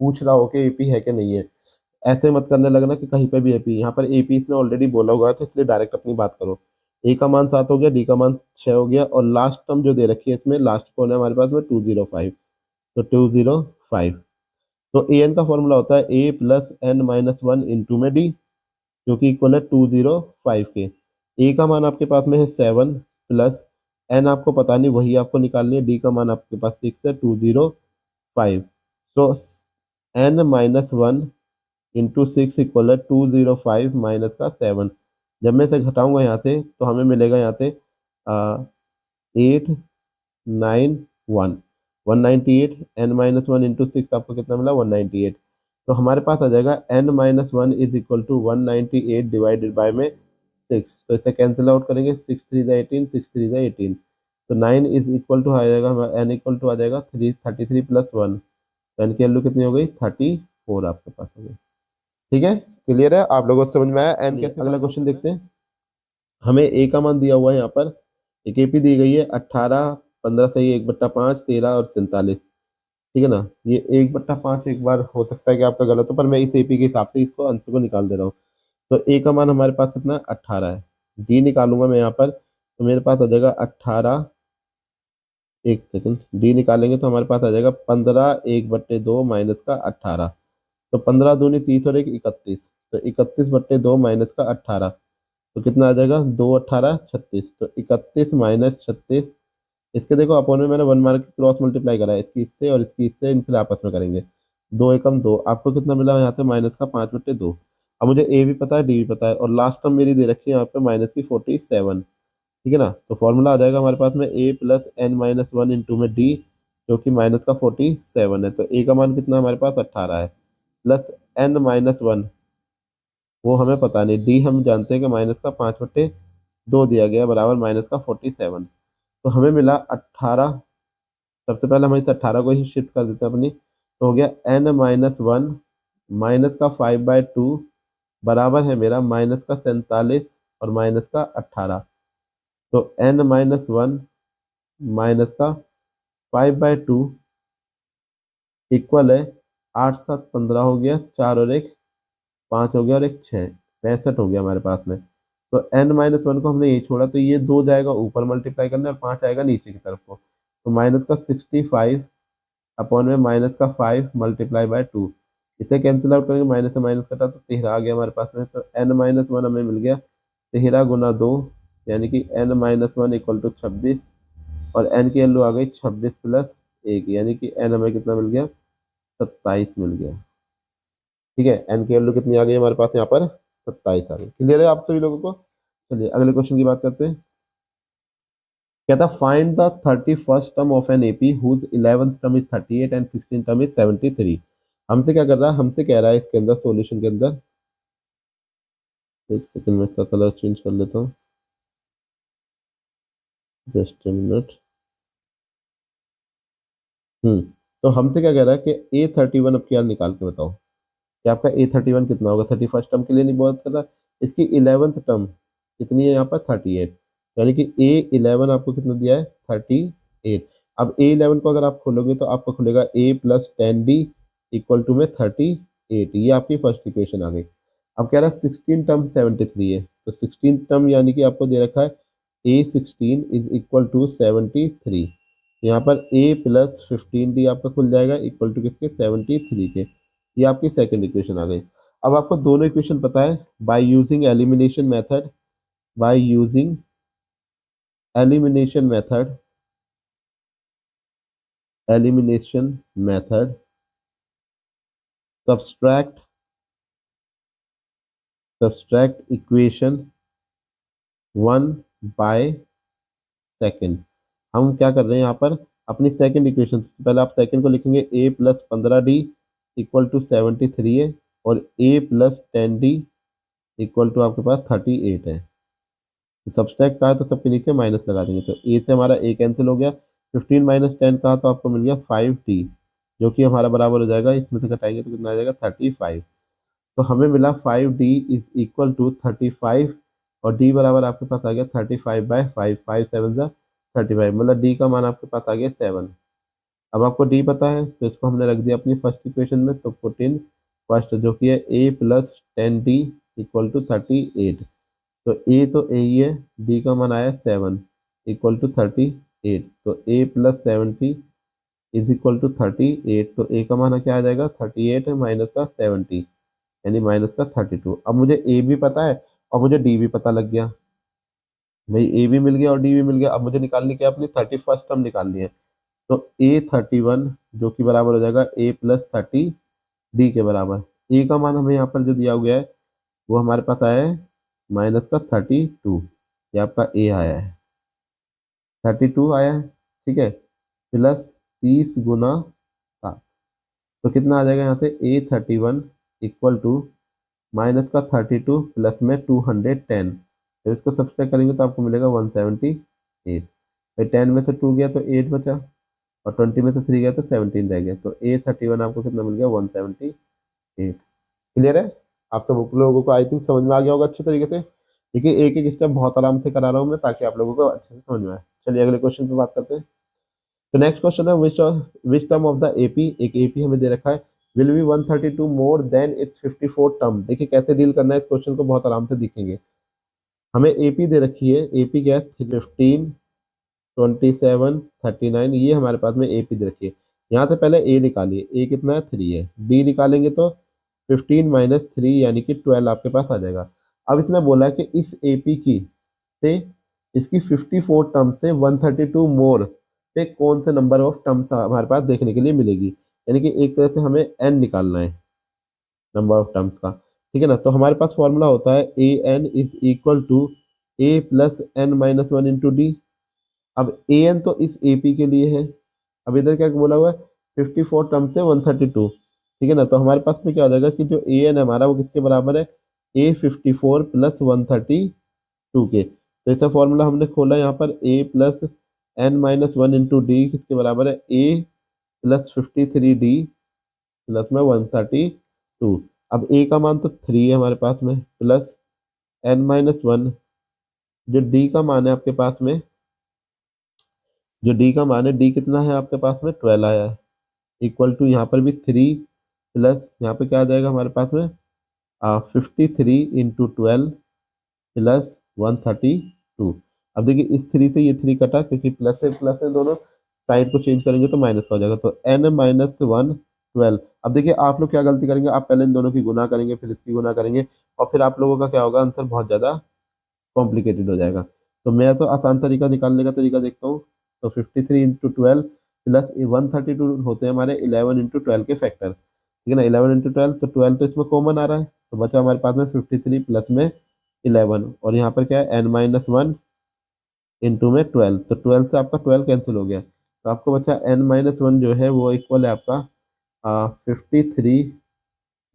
S1: पूछ रहा हो कि एपी है कि नहीं है। ऐसे मत करने लगना कि कहीं पे भी एपी, यहाँ पर एपी इसने ऑलरेडी बोला हुआ है तो इसलिए डायरेक्ट अपनी बात करो। ए का मान 7 हो गया, डी का मान 6 हो गया, और लास्ट टर्म जो दे रखी है इसमें, लास्ट कौन है हमारे पास में 205, तो 205। तो ए एन का फॉर्मूला होता है A plus n minus one into में डी, जो कि इक्वल है 205 के। ए का मान आपके पास में है 7 प्लस एन आपको पता नहीं, वही आपको निकालनी है। डी का मान आपके पास 6 है, 205। So n minus one into 6 equal है 205 माइनस का 7। जब मैं इसे घटाऊंगा यहाँ से तो हमें मिलेगा यहाँ से 891, 198। N minus one into six आपको कितना मिला, 198। तो हमारे पास आ जाएगा n minus one is equal to 198 divided by में 6। तो इसे कैंसिल आउट करेंगे, 6 3 18, 6 3 18, तो 9 इज इक्वल टू आ जाएगा, एन इक्वल टू आ जाएगा 33 प्लस 1, तो एन की वैल्यू कितनी हो गई 34 आपके पास हो गई। ठीक है, क्लियर है, आप लोगों को समझ में आया एन कैसे। अगला क्वेश्चन देखते हैं। हमें ए का मान दिया हुआ है यहाँ पर, एक एपी दी गई है 18, 15 सही, 1/5, 13 और 47। ठीक है ना। ये 1/5 एक बार हो सकता है कि आपका गलत हो, पर मैं इस एपी के हिसाब से इसको आंसर को निकाल दे रहा हूँ। तो ए का मान हमारे पास कितना 18 है, डी निकालूंगा मैं यहाँ पर तो मेरे पास आ जाएगा 18, एक सेकंड, डी निकालेंगे तो हमारे पास आ जाएगा 15, 1/2 माइनस का 18, तो 15 दूनी 30 और 1 31, तो 31/2 माइनस का 18, तो कितना आ जाएगा 2 18 36, तो 31 माइनस 36 इसके देखो अपॉन में मैंने 1 मार्क क्रॉस मल्टीप्लाई करा है, इसकी इससे और इसकी इससे, इन फिर आपस में करेंगे। 2 एकम 2, आपको कितना मिला यहाँ पे माइनस का 5/2। अब मुझे ए भी पता है, डी भी पता है, और लास्ट टर्म मेरी दे रखी है यहाँ पे माइनस की 47। ठीक है ना, तो फॉर्मूला आ जाएगा हमारे पास में A plus n minus one into में डी, जो कि माइनस का 47 है। तो ए का मान कितना हमारे पास 18 है, प्लस एन माइनस वन, वो हमें पता नहीं, डी हम जानते हैं कि माइनस का 5/2 दिया गया बराबर माइनस का 47। तो हमें मिला 18। सबसे पहले हम इस 18 को ही शिफ्ट कर देते हैं अपनी, तो हो गया एन माइनस वन माइनस का 5/2 बराबर है मेरा माइनस का 47 और माइनस का 18। तो एन माइनस वन माइनस का 5/2 इक्वल है 8 7 15 हो गया, 4 और 1 5 हो गया और एक 6, 65 हो गया हमारे पास में। तो एन माइनस वन को हमने ये छोड़ा, तो ये 2 जाएगा ऊपर मल्टीप्लाई करने और 5 आएगा नीचे की तरफ को, तो माइनस का 65 अपॉन में माइनस का 5 मल्टीप्लाई बाय 2। इसे कैंसिल आउट करेंगे, माइनस से माइनस कटा तो 13 आ गया हमारे पास में। तो एन माइनस वन हमें मिल गया 13 गुना 2, यानी कि n minus one equal to 26, और एन की वैल्यू आ गई 26 प्लस 1, यानी कि एन हमें कितना मिल गया 27 मिल गया। ठीक है, एन की वैल्यू कितनी आ गई हमारे पास यहाँ पर 27 आ गई। क्लियर है आप सभी लोगों को? चलिए अगले क्वेश्चन की बात करते हैं। कहता find the 31st term of N AP whose 11th term is 38 and 16th term is 73। हमसे क्या कर रहा है, हमसे कह रहा है इसके अंदर सॉल्यूशन के अंदर, एक सेकंड में इसका कलर चेंज कर लेता हूँ, जस्ट अ मिनट। तो हमसे क्या कह रहा है कि A31 अब क्या निकाल के बताओ कि आपका A31 कितना होगा। 31st टर्म के लिए नहीं बात कर रहा, इसकी 11th टर्म कितनी है यहाँ पर 38, यानी कि A11 आपको कितना दिया है 38। अब A11 को अगर आप खोलोगे तो आपको खुलेगा A plus 10D equal to में 38, ये आपकी फर्स्ट इक्वेशन आ गई। अब कह रहा है 16 टर्म 73 है, तो 16 टर्म यानी कि आपको दे रखा है A16 इज इक्वल टू 73। यहाँ पर A प्लस 15D आपका खुल जाएगा इक्वल टू किसके 73 के। ये आपकी सेकंड इक्वेशन आ गई। अब आपको दोनों इक्वेशन पता है, by using elimination method, by using elimination method, elimination method subtract, subtract equation 1 by second. हम क्या कर रहे हैं यहाँ पर अपनी सेकंड इक्वेशन, पहले आप सेकंड को लिखेंगे A plus 15D equal to 73 है, और A plus 10D equal to आपके पास 38 है। तो सब्सट्रैक्ट कहा तो सबके नीचे माइनस लगा देंगे, तो ए से हमारा ए कैंसिल हो गया। 15 माइनस 10 कहा तो आपको मिल गया 5D, जो कि हमारा बराबर हो जाएगा, इसमें से घटाएंगे तो कितना आ जाएगा 35। तो हमें मिला 5D इज इक्वल टू 35, और D बराबर आपके पास आ गया 35/5, 5 7 जा 35, मतलब D का मान आपके पास आ गया 7। अब आपको D पता है तो इसको हमने रख दिया अपनी फर्स्ट इक्वेशन में, तो 14 फर्स्ट जो कि है A plus 10D equal to 38। तो ए तो ए ही है, डी का मान आया 7 इक्वल टू 38, तो ए प्लस 70 इज इक्वल टू 38। तो ए का मान क्या आ जाएगा 38 है माइनस का 70, यानी माइनस का 32। अब मुझे ए भी पता है और मुझे डी भी पता लग गया, भाई ए भी मिल गया और डी भी मिल गया। अब मुझे निकालनी क्या अपनी 31st टर्म निकालनी है, तो A31 जो कि बराबर हो जाएगा ए प्लस 30D के बराबर। ए का मान हमें यहाँ पर जो दिया हुआ है वो हमारे पास आया है माइनस का 32, ये आपका ए आया है 32 आया है। ठीक है, प्लस 30 गुना 7, तो कितना आ जाएगा यहाँ से A31 इक्वल टू माइनस का 32 प्लस में 210, तो इसको सब्सट्रैक्ट करेंगे तो आपको मिलेगा 178। फिर 10 में से 2 गया तो 8 बचा, और 20 में से 3 गया तो 17 रह गया, तो A31 आपको कितना मिल गया 178। क्लियर है? आप सब लोगों को आई थिंक समझ में आ गया होगा अच्छे तरीके से। देखिए एक एक स्टेप बहुत आराम से करा रहा हूँ मैं ताकि आप लोगों को अच्छे से समझ में आए। चलिए अगले क्वेश्चन पे बात करते हैं। तो नेक्स्ट क्वेश्चन है which term of the AP, एक एपी हमें दे रखा है, will be 132 more than it's 54 term. देखिए कैसे डील करना है इस क्वेश्चन को, बहुत आराम से दिखेंगे। हमें एपी दे रखी है, एपी क्या है 15 27 39, ये हमारे पास में एपी दे रखी है। यहाँ से पहले ए निकालिए, ए कितना है 3 है, डी निकालेंगे तो 15 माइनस 3 यानी कि 12 आपके पास आ जाएगा। अब इसने बोला है कि इस एपी की से इसकी 54 टर्म से 132 मोर पे कौन से नंबर ऑफ टर्म्स हमारे पास देखने के लिए मिलेगी। यानी कि एक तरह से हमें एन निकालना है, नंबर ऑफ टर्म्स का। ठीक है ना, तो हमारे पास फॉर्मूला होता है A n is equal to A plus n minus one into D. अब ए एन तो इस ए पी के लिए है। अब इधर क्या बोला हुआ है, 54 टर्म से 132। ठीक है ना, तो हमारे पास में क्या हो जाएगा कि जो ए एन हमारा वो किसके बराबर है, ए 54 प्लस 132 के। तो इसका फॉर्मूला हमने खोला यहाँ पर, A plus n minus one into D किसके बराबर है, ए प्लस 53 डी प्लस में 132। अब ए का मान तो 3 है हमारे पास में, प्लस एन माइनस वन, जो डी का मान है आपके पास में, जो डी का मान है, डी कितना है आपके पास में, 12 आया है, इक्वल टू यहाँ पर भी 3 प्लस यहाँ पे क्या आ जाएगा हमारे पास में, 53 इंटू 12 प्लस 132। अब देखिए इस 3 से ये 3 कटा, क्योंकि प्लस है दोनों साइड को चेंज करेंगे तो माइनस का हो जाएगा, तो एन माइनस वन 12। अब देखिए आप लोग क्या गलती करेंगे, आप पहले इन दोनों की गुना करेंगे, फिर इसकी गुना करेंगे, और फिर आप लोगों का क्या होगा, आंसर बहुत ज़्यादा कॉम्प्लिकेटेड हो जाएगा। तो मैं तो आसान तरीका निकालने का तरीका देखता हूँ। तो 53 इंटू 12 प्लस 132 होते हैं हमारे 11 इंटू 12 के फैक्टर। ठीक है ना, 11 इंटू 12, तो 12 तो इसमें कॉमन आ रहा है, तो बचा हमारे पास में 53 प्लस में 11, और यहाँ पर क्या है, एन माइनस वन इंटू में 12, तो 12 से आपका 12 कैंसिल हो गया, तो आपको बचा एन माइनस वन जो है वो इक्वल है आपका 53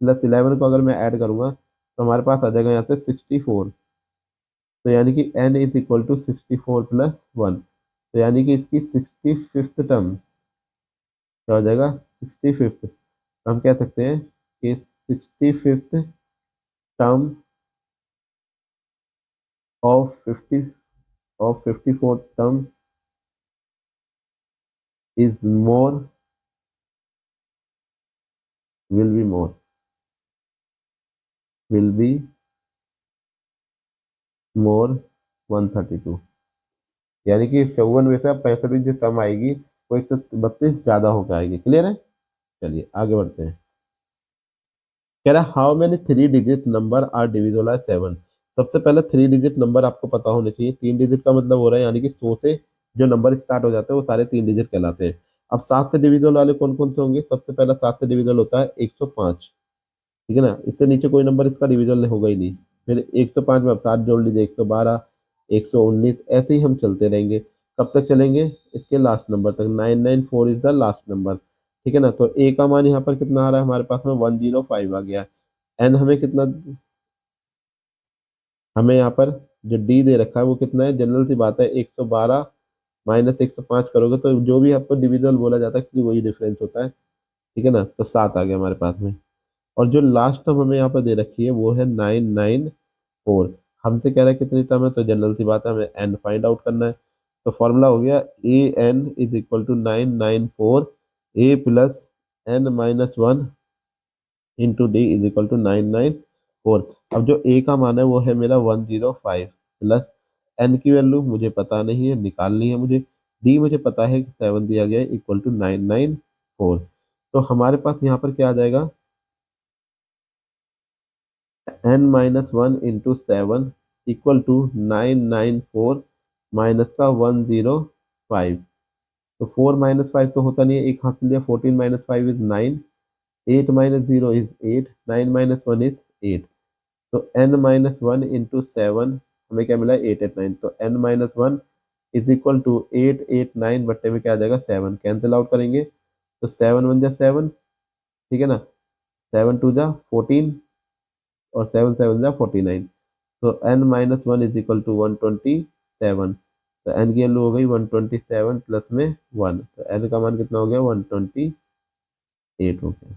S1: प्लस 11 को अगर मैं ऐड करूँगा तो हमारे पास आ जाएगा यहाँ से 64। तो यानी कि n is equal to 64 plus one, तो यानी कि इसकी 65th टर्म क्या हो जाएगा, 65th। हम कह सकते हैं कि 65th term of 54 term is more, will be more, will be more 132। यानी कि 54 में से अब 65 जो टर्म आएगी वो 132 ज्यादा होकर आएगी। क्लियर है, चलिए आगे बढ़ते हैं। कह रहा है how many 3 digit number are divisible by 7। सबसे पहले 3 डिजिट नंबर आपको पता होने चाहिए। 3 डिजिट का मतलब हो रहा है यानी कि 100 से जो नंबर स्टार्ट हो जाते हैं वो सारे 3 डिजिट कहलाते हैं। अब 7 से डिविजिबल वाले कौन कौन से होंगे, सबसे पहला 7 से डिविजिबल होता है 105। ठीक है ना, इससे नीचे कोई नंबर इसका डिविजिबल होगा ही नहीं। फिर 105 में आप 7 जोड़ लीजिए, 112, 119, ऐसे ही हम चलते रहेंगे। कब तक चलेंगे, इसके लास्ट नंबर तक, 994 इज द लास्ट नंबर। ठीक है ना, तो ए का मान यहाँ पर कितना आ रहा है हमारे पास में, 105 आ गया। एन हमें कितना, हमें यहाँ पर जो डी दे रखा है वो कितना है, जनरल सी बात है, 112 माइनस 105 करोगे तो जो भी आपको डिविजिबल बोला जाता है कि वही डिफरेंस होता है। ठीक है ना, तो 7 आ गया हमारे पास में। और जो लास्ट टर्म हमें यहाँ पर दे रखी है वो है 994। हमसे कह रहा है कितनी टर्म है, तो जनरल सी बात है, हमें एन फाइंड आउट करना है। तो फॉर्मूला हो गया A n is equal to 994, A plus n minus one into D is equal to 994। अब जो ए का मान है वो है मेरा 105, प्लस एन की वैल्यू मुझे पता नहीं है, निकालनी है मुझे। डी मुझे पता है कि 7 दिया गया है, इक्वल टू 994। तो हमारे पास यहाँ पर क्या आ जाएगा, n minus one into 7 equal to 994 minus का 105। तो 4 - 5 तो होता नहीं है, एक हाथ से लिया, 14 - 5 इज 9, 8 - 0 इज 8, 9 - 1 इज 8। तो n माइनस वन इंटू 7 हमें क्या मिला, 889। तो n minus one is equal to 889 बट्टे में क्या आ जाएगा, 7 कैंसिल आउट करेंगे, तो 7 वन जा 7। ठीक है ना, 7 टू जा 14, और 7 7 जा 49। तो n minus one is equal to 127। तो n की वैल्यू हो गई 127 प्लस में 1, तो n का मान कितना हो गया, 128 हो गया।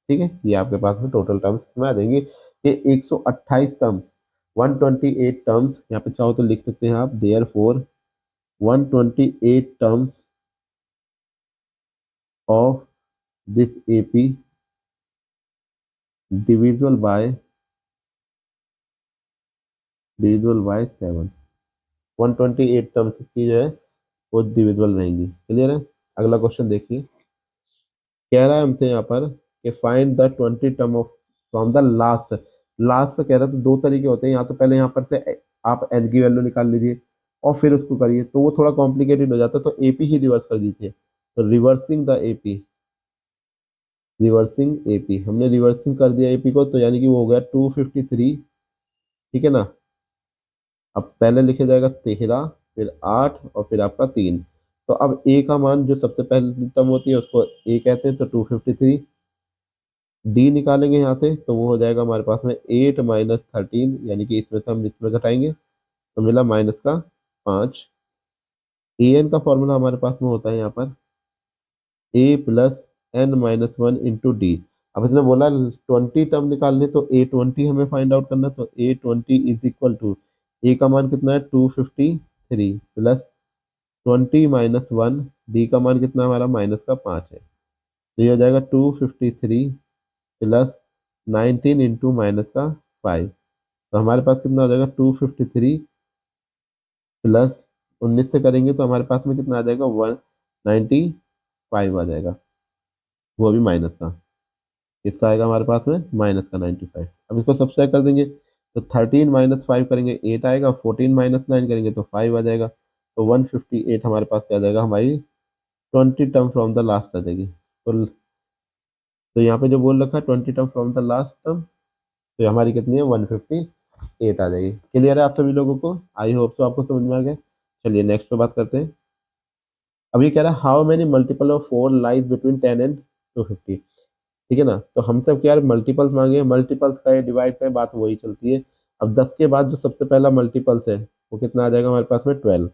S1: ठीक है, ये आपके पास में टोटल टर्म्स में आ जाएंगे। ये 128 टर्म्स, 128 टर्म्स, यहाँ पे चाहो तो लिख सकते हैं आप, therefore 128 terms of this AP divisible by 7। 128 terms की जो है वो डिविजिबल रहेंगी। क्लियर है, अगला क्वेश्चन देखिए। कह रहा है हमसे यहाँ पर कि find the 20 term of from the last. Last से कह रहा है तो दो तरीके होते हैं, या तो पहले यहाँ पर से आप एन की वैल्यू निकाल लीजिए, और फिर उसको करिए, तो वो थोड़ा कॉम्प्लिकेटेड हो जाता है, तो एपी ही रिवर्स कर दीजिए। तो reversing the AP, reversing AP, हमने रिवर्सिंग कर दिया एपी को, तो यानी कि वो हो गया 253। ठीक है ना। अब पहले लिखे जाएगा 13, फिर 8 और फिर आपका 3। तो अब ए का मान जो सबसे पहली टर्म होती है उसको ए कहते हैं, तो 253। डी निकालेंगे यहाँ से, तो वो हो जाएगा हमारे पास में 8 - 13, यानी कि इसमें से हम इसमें घटाएंगे, तो मिला माइनस का 5। ए एन का फॉर्मूला हमारे पास में होता है यहाँ पर A+n-1 × D। अब इसने बोला 20 टर्म निकालने, तो A20 हमें फाइंड आउट करना है, तो A20 इज इक्वल टू, ए का मान कितना है 253 प्लस 20 - 1, डी का मान कितना है हमारा -5 है, तो ये हो जाएगा 253 प्लस 19 इंटू -5। तो हमारे पास कितना हो जाएगा 253 प्लस 19 से करेंगे तो हमारे पास में कितना आ जाएगा 195 आ जाएगा, वो भी माइनस का। इसका आएगा हमारे पास में -95। अब इसको सब्सट्रैक्ट कर देंगे, तो 13 - 5 करेंगे 8 आएगा, 14 - 9 करेंगे तो 5 आ जाएगा, तो 158 हमारे पास क्या आ जाएगा, हमारी 20 टर्म फ्रॉम द लास्ट आ जाएगी। तो यहाँ पे जो बोल रखा है 20 term from the last term, तो हमारी कितनी है 158 आ जाएगी। क्लियर है आप सभी लोगों को? आई होप तो आपको समझ में आ गया। चलिए नेक्स्ट पे बात करते हैं। अब ये कह रहा है how many multiple of 4 lies between 10 and 250। ठीक है ना। तो हमसे क्या यार मल्टीपल्स मांगे, मल्टीपल्स का डिवाइड का बात वही चलती है। अब 10 के बाद जो सबसे पहला मल्टीपल्स है वो कितना आ जाएगा हमारे पास में 12।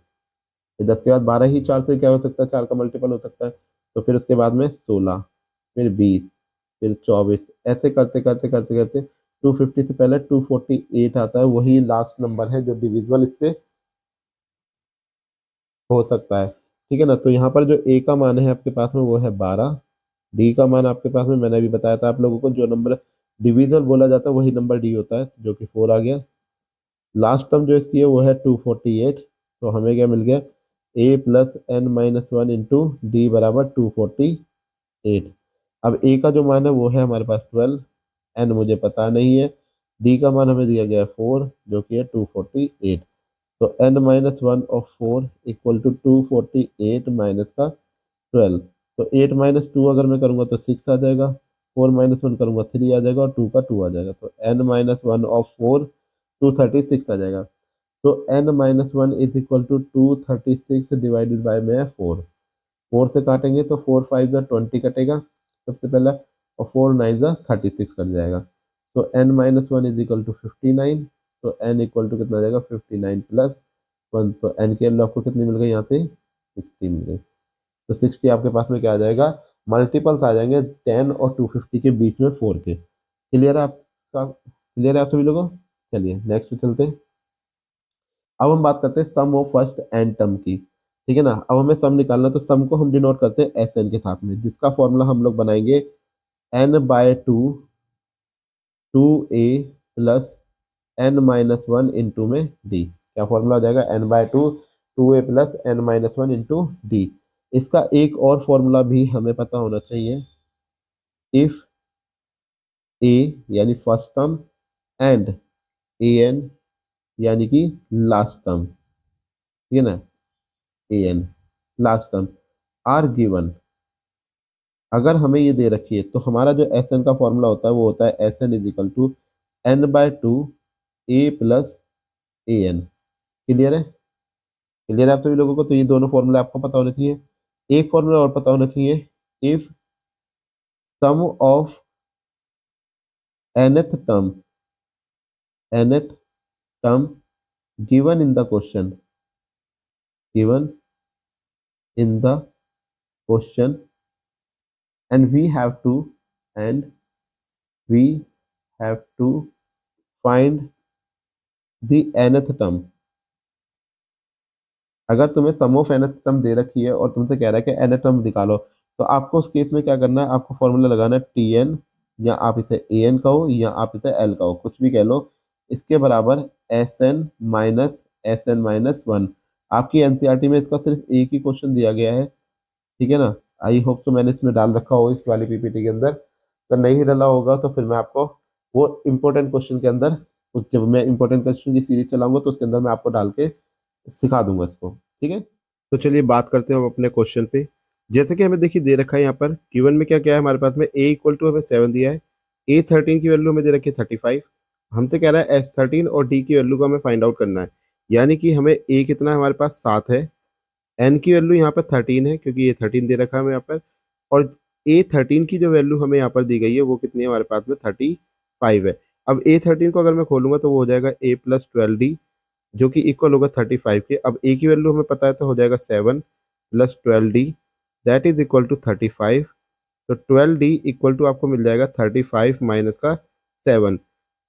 S1: फिर 10 के बाद 12 ही 4 से क्या हो सकता है, 4 का मल्टीपल हो सकता है, तो फिर उसके बाद में 16, फिर 20, फिर 24, ऐसे करते करते करते करते 250 से पहले 248 आता है, वही लास्ट नंबर है जो डिविजिबल इससे हो सकता है। ठीक है ना। तो यहाँ पर जो ए का मान है आपके पास में वो है 12, डी का मान आपके पास में मैंने अभी बताया था आप लोगों को, जो नंबर डिविजिबल बोला जाता है वही नंबर डी होता है, जो कि 4 आ गया। लास्ट टर्म जो इसकी है वो है 248, तो हमें क्या मिल गया A+n-1 × D = 248। अब ए का जो मान है वो है हमारे पास 12, एन मुझे पता नहीं है, डी का मान हमें दिया गया है 4 जो कि है 248। तो n-1 of 4 equal to 248 minus का 12। तो 8 - 2 अगर मैं करूँगा तो 6 आ जाएगा, 4 - 1 करूँगा 3 आ जाएगा और 2 का 2 आ जाएगा, तो n-1 of 4 236 आ जाएगा। तो n-1 is equal to 236 divided by में 4। 4 से काटेंगे तो 4 5 जा 20 कटेगा सबसे पहला, और 4 9 जा 36 कट जाएगा। तो n-1 इज इक्वल टू 59। तो n इक्वल टू कितना आ जाएगा 59 प्लस 1, तो n की वैल्यू आपको कितनी मिल गई यहाँ से 60 मिल गई। तो 60 आपके पास में क्या आ जाएगा, मल्टीपल्स आ जाएंगे 10 और 250 के बीच में 4 के। क्लियर है आपका? क्लियर है आप सभी लोगों? चलिए नेक्स्ट पे चलते हैं। अब हम बात करते हैं सम ऑफ फर्स्ट एंड टर्म की। ठीक है ना। अब हमें सम निकालना, तो सम को हम डिनोट करते हैं एस एन के साथ में, जिसका फॉर्मूला हम लोग बनाएंगे n/2 2a plus n-1 into में d। क्या फॉर्मूला हो जाएगा n/2 2a plus n-1 into d। इसका एक और फॉर्मूला भी हमें पता होना चाहिए, इफ a यानी फर्स्ट टर्म एंड an यानी कि लास्ट टर्म, ठीक है ना, an last term are given. अगर हमें ये दे रखी है तो हमारा जो एस एन का फॉर्मूला होता है वो होता है S n is equal to n/2 a plus a n. Clear है? क्लियर है आप सभी लोगों को? तो ये दोनों फॉर्मूला आपको पता होने चाहिए। एक फॉर्मूला और पता होना चाहिए, if sum of nth term nth term given in the question, given in the question and and we have to find the nth term। अगर तुम्हें सम ऑफ nth टर्म दे रखी है और तुमसे कह रहा है कि nth टर्म निकालो, तो आपको उस केस में क्या करना है, आपको फॉर्मूला लगाना है टी एन, या आप इसे ए एन कहो या आप इसे एल कहो, कुछ भी कह लो, इसके बराबर एस एन माइनस 1। आपकी एनसीईआरटी में इसका सिर्फ एक ही क्वेश्चन दिया गया है। ठीक है ना। आई होप तो मैंने इसमें डाल रखा हो इस वाली पीपीटी के अंदर, तो नहीं डाला होगा तो फिर मैं आपको वो इम्पोर्टेंट क्वेश्चन के अंदर, जब मैं इम्पोर्टेंट क्वेश्चन की सीरीज चलाऊंगा तो उसके अंदर मैं आपको डाल के सिखा दूंगा इसको, ठीक है। तो चलिए बात करते हैं हम अपने क्वेश्चन पे। जैसे कि हमें देखिए दे रखा है यहाँ पर Q1 में क्या क्या है हमारे पास में, ए इक्वल टू हमें 7 दिया है, A13 की वैल्यू हमें दे रखी है 35, हमसे कह रहा है S13 और D की वैल्यू को हमें फाइंड आउट करना है। यानी कि हमें A कितना है हमारे पास 7 है, N की वैल्यू यहाँ पर 13 है क्योंकि ये 13 दे रखा है हमें यहाँ पर, और A13 की जो वैल्यू हमें यहाँ पर दी गई है वो कितनी है हमारे पास में 35 है। अब A13 को अगर मैं खोलूंगा तो वो हो जाएगा A+12D जो कि इक्वल होगा 35 के। अब ए की वैल्यू हमें पता है तो हो जाएगा 7+12D that is equal to 35। तो 12D इक्वल टू आपको मिल जाएगा 35 माइनस का 7।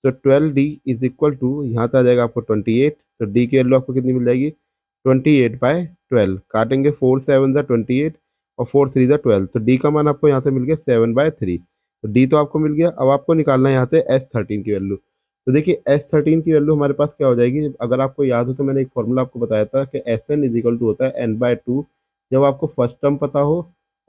S1: तो 12D इज इक्वल टू यहाँ से आ जाएगा आपको 28। तो डी की वैल्यू आपको कितनी मिल जाएगी 28/12। काटेंगे 4 7 ज़ा 28 और 4 3 ज़ा 12। तो डी का मान आपको यहाँ से मिल गया 7/3। तो डी तो आपको मिल गया। अब आपको निकालना है यहाँ से S13 की वैल्यू। तो देखिए S13 की वैल्यू हमारे पास क्या हो जाएगी, अगर आपको याद हो तो मैंने एक फॉर्मूला आपको बताया था कि SN इज इक्वल टू होता है N/2। जब आपको फर्स्ट टर्म पता हो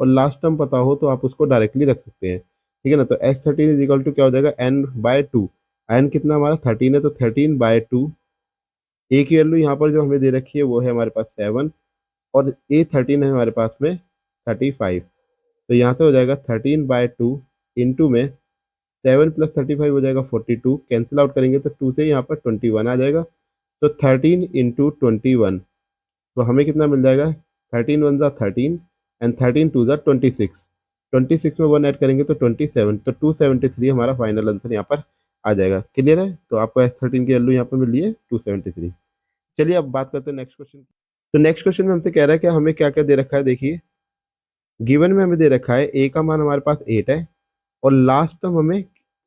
S1: और लास्ट टर्म पता हो तो आप उसको डायरेक्टली रख सकते हैं, ठीक है ना। तो S13 इज इक्वल टू क्या हो जाएगा N/2। एन कितना हमारा 13 है तो 13/2। ए की वैल्यू यहाँ पर जो हमें दे रखी है वो है हमारे पास 7, और A13 है हमारे पास में 35। तो यहाँ से हो जाएगा 13/2 इंटू में 7+35 हो जाएगा 42, कैंसिल आउट करेंगे तो 2 से यहाँ पर 21 आ जाएगा। तो 13 × 21, तो हमें कितना मिल जाएगा 13 1 ज़ा 13 एंड 13 2 ज़ा 26। 26 में 1 ऐड करेंगे तो 27। तो 273 हमारा फाइनल आंसर यहाँ पर आ जाएगा। क्लियर है। तो आपको S13 की वैल्यू यहाँ पर मिल रही है 273। चलिए अब बात करते हैं नेक्स्ट क्वेश्चन। तो नेक्स्ट क्वेश्चन में हमसे कह रहा है कि हमें क्या क्या दे रखा है। देखिए गिवन में हमें दे रखा है ए का मान हमारे पास 8 है और लास्ट टर्म हमें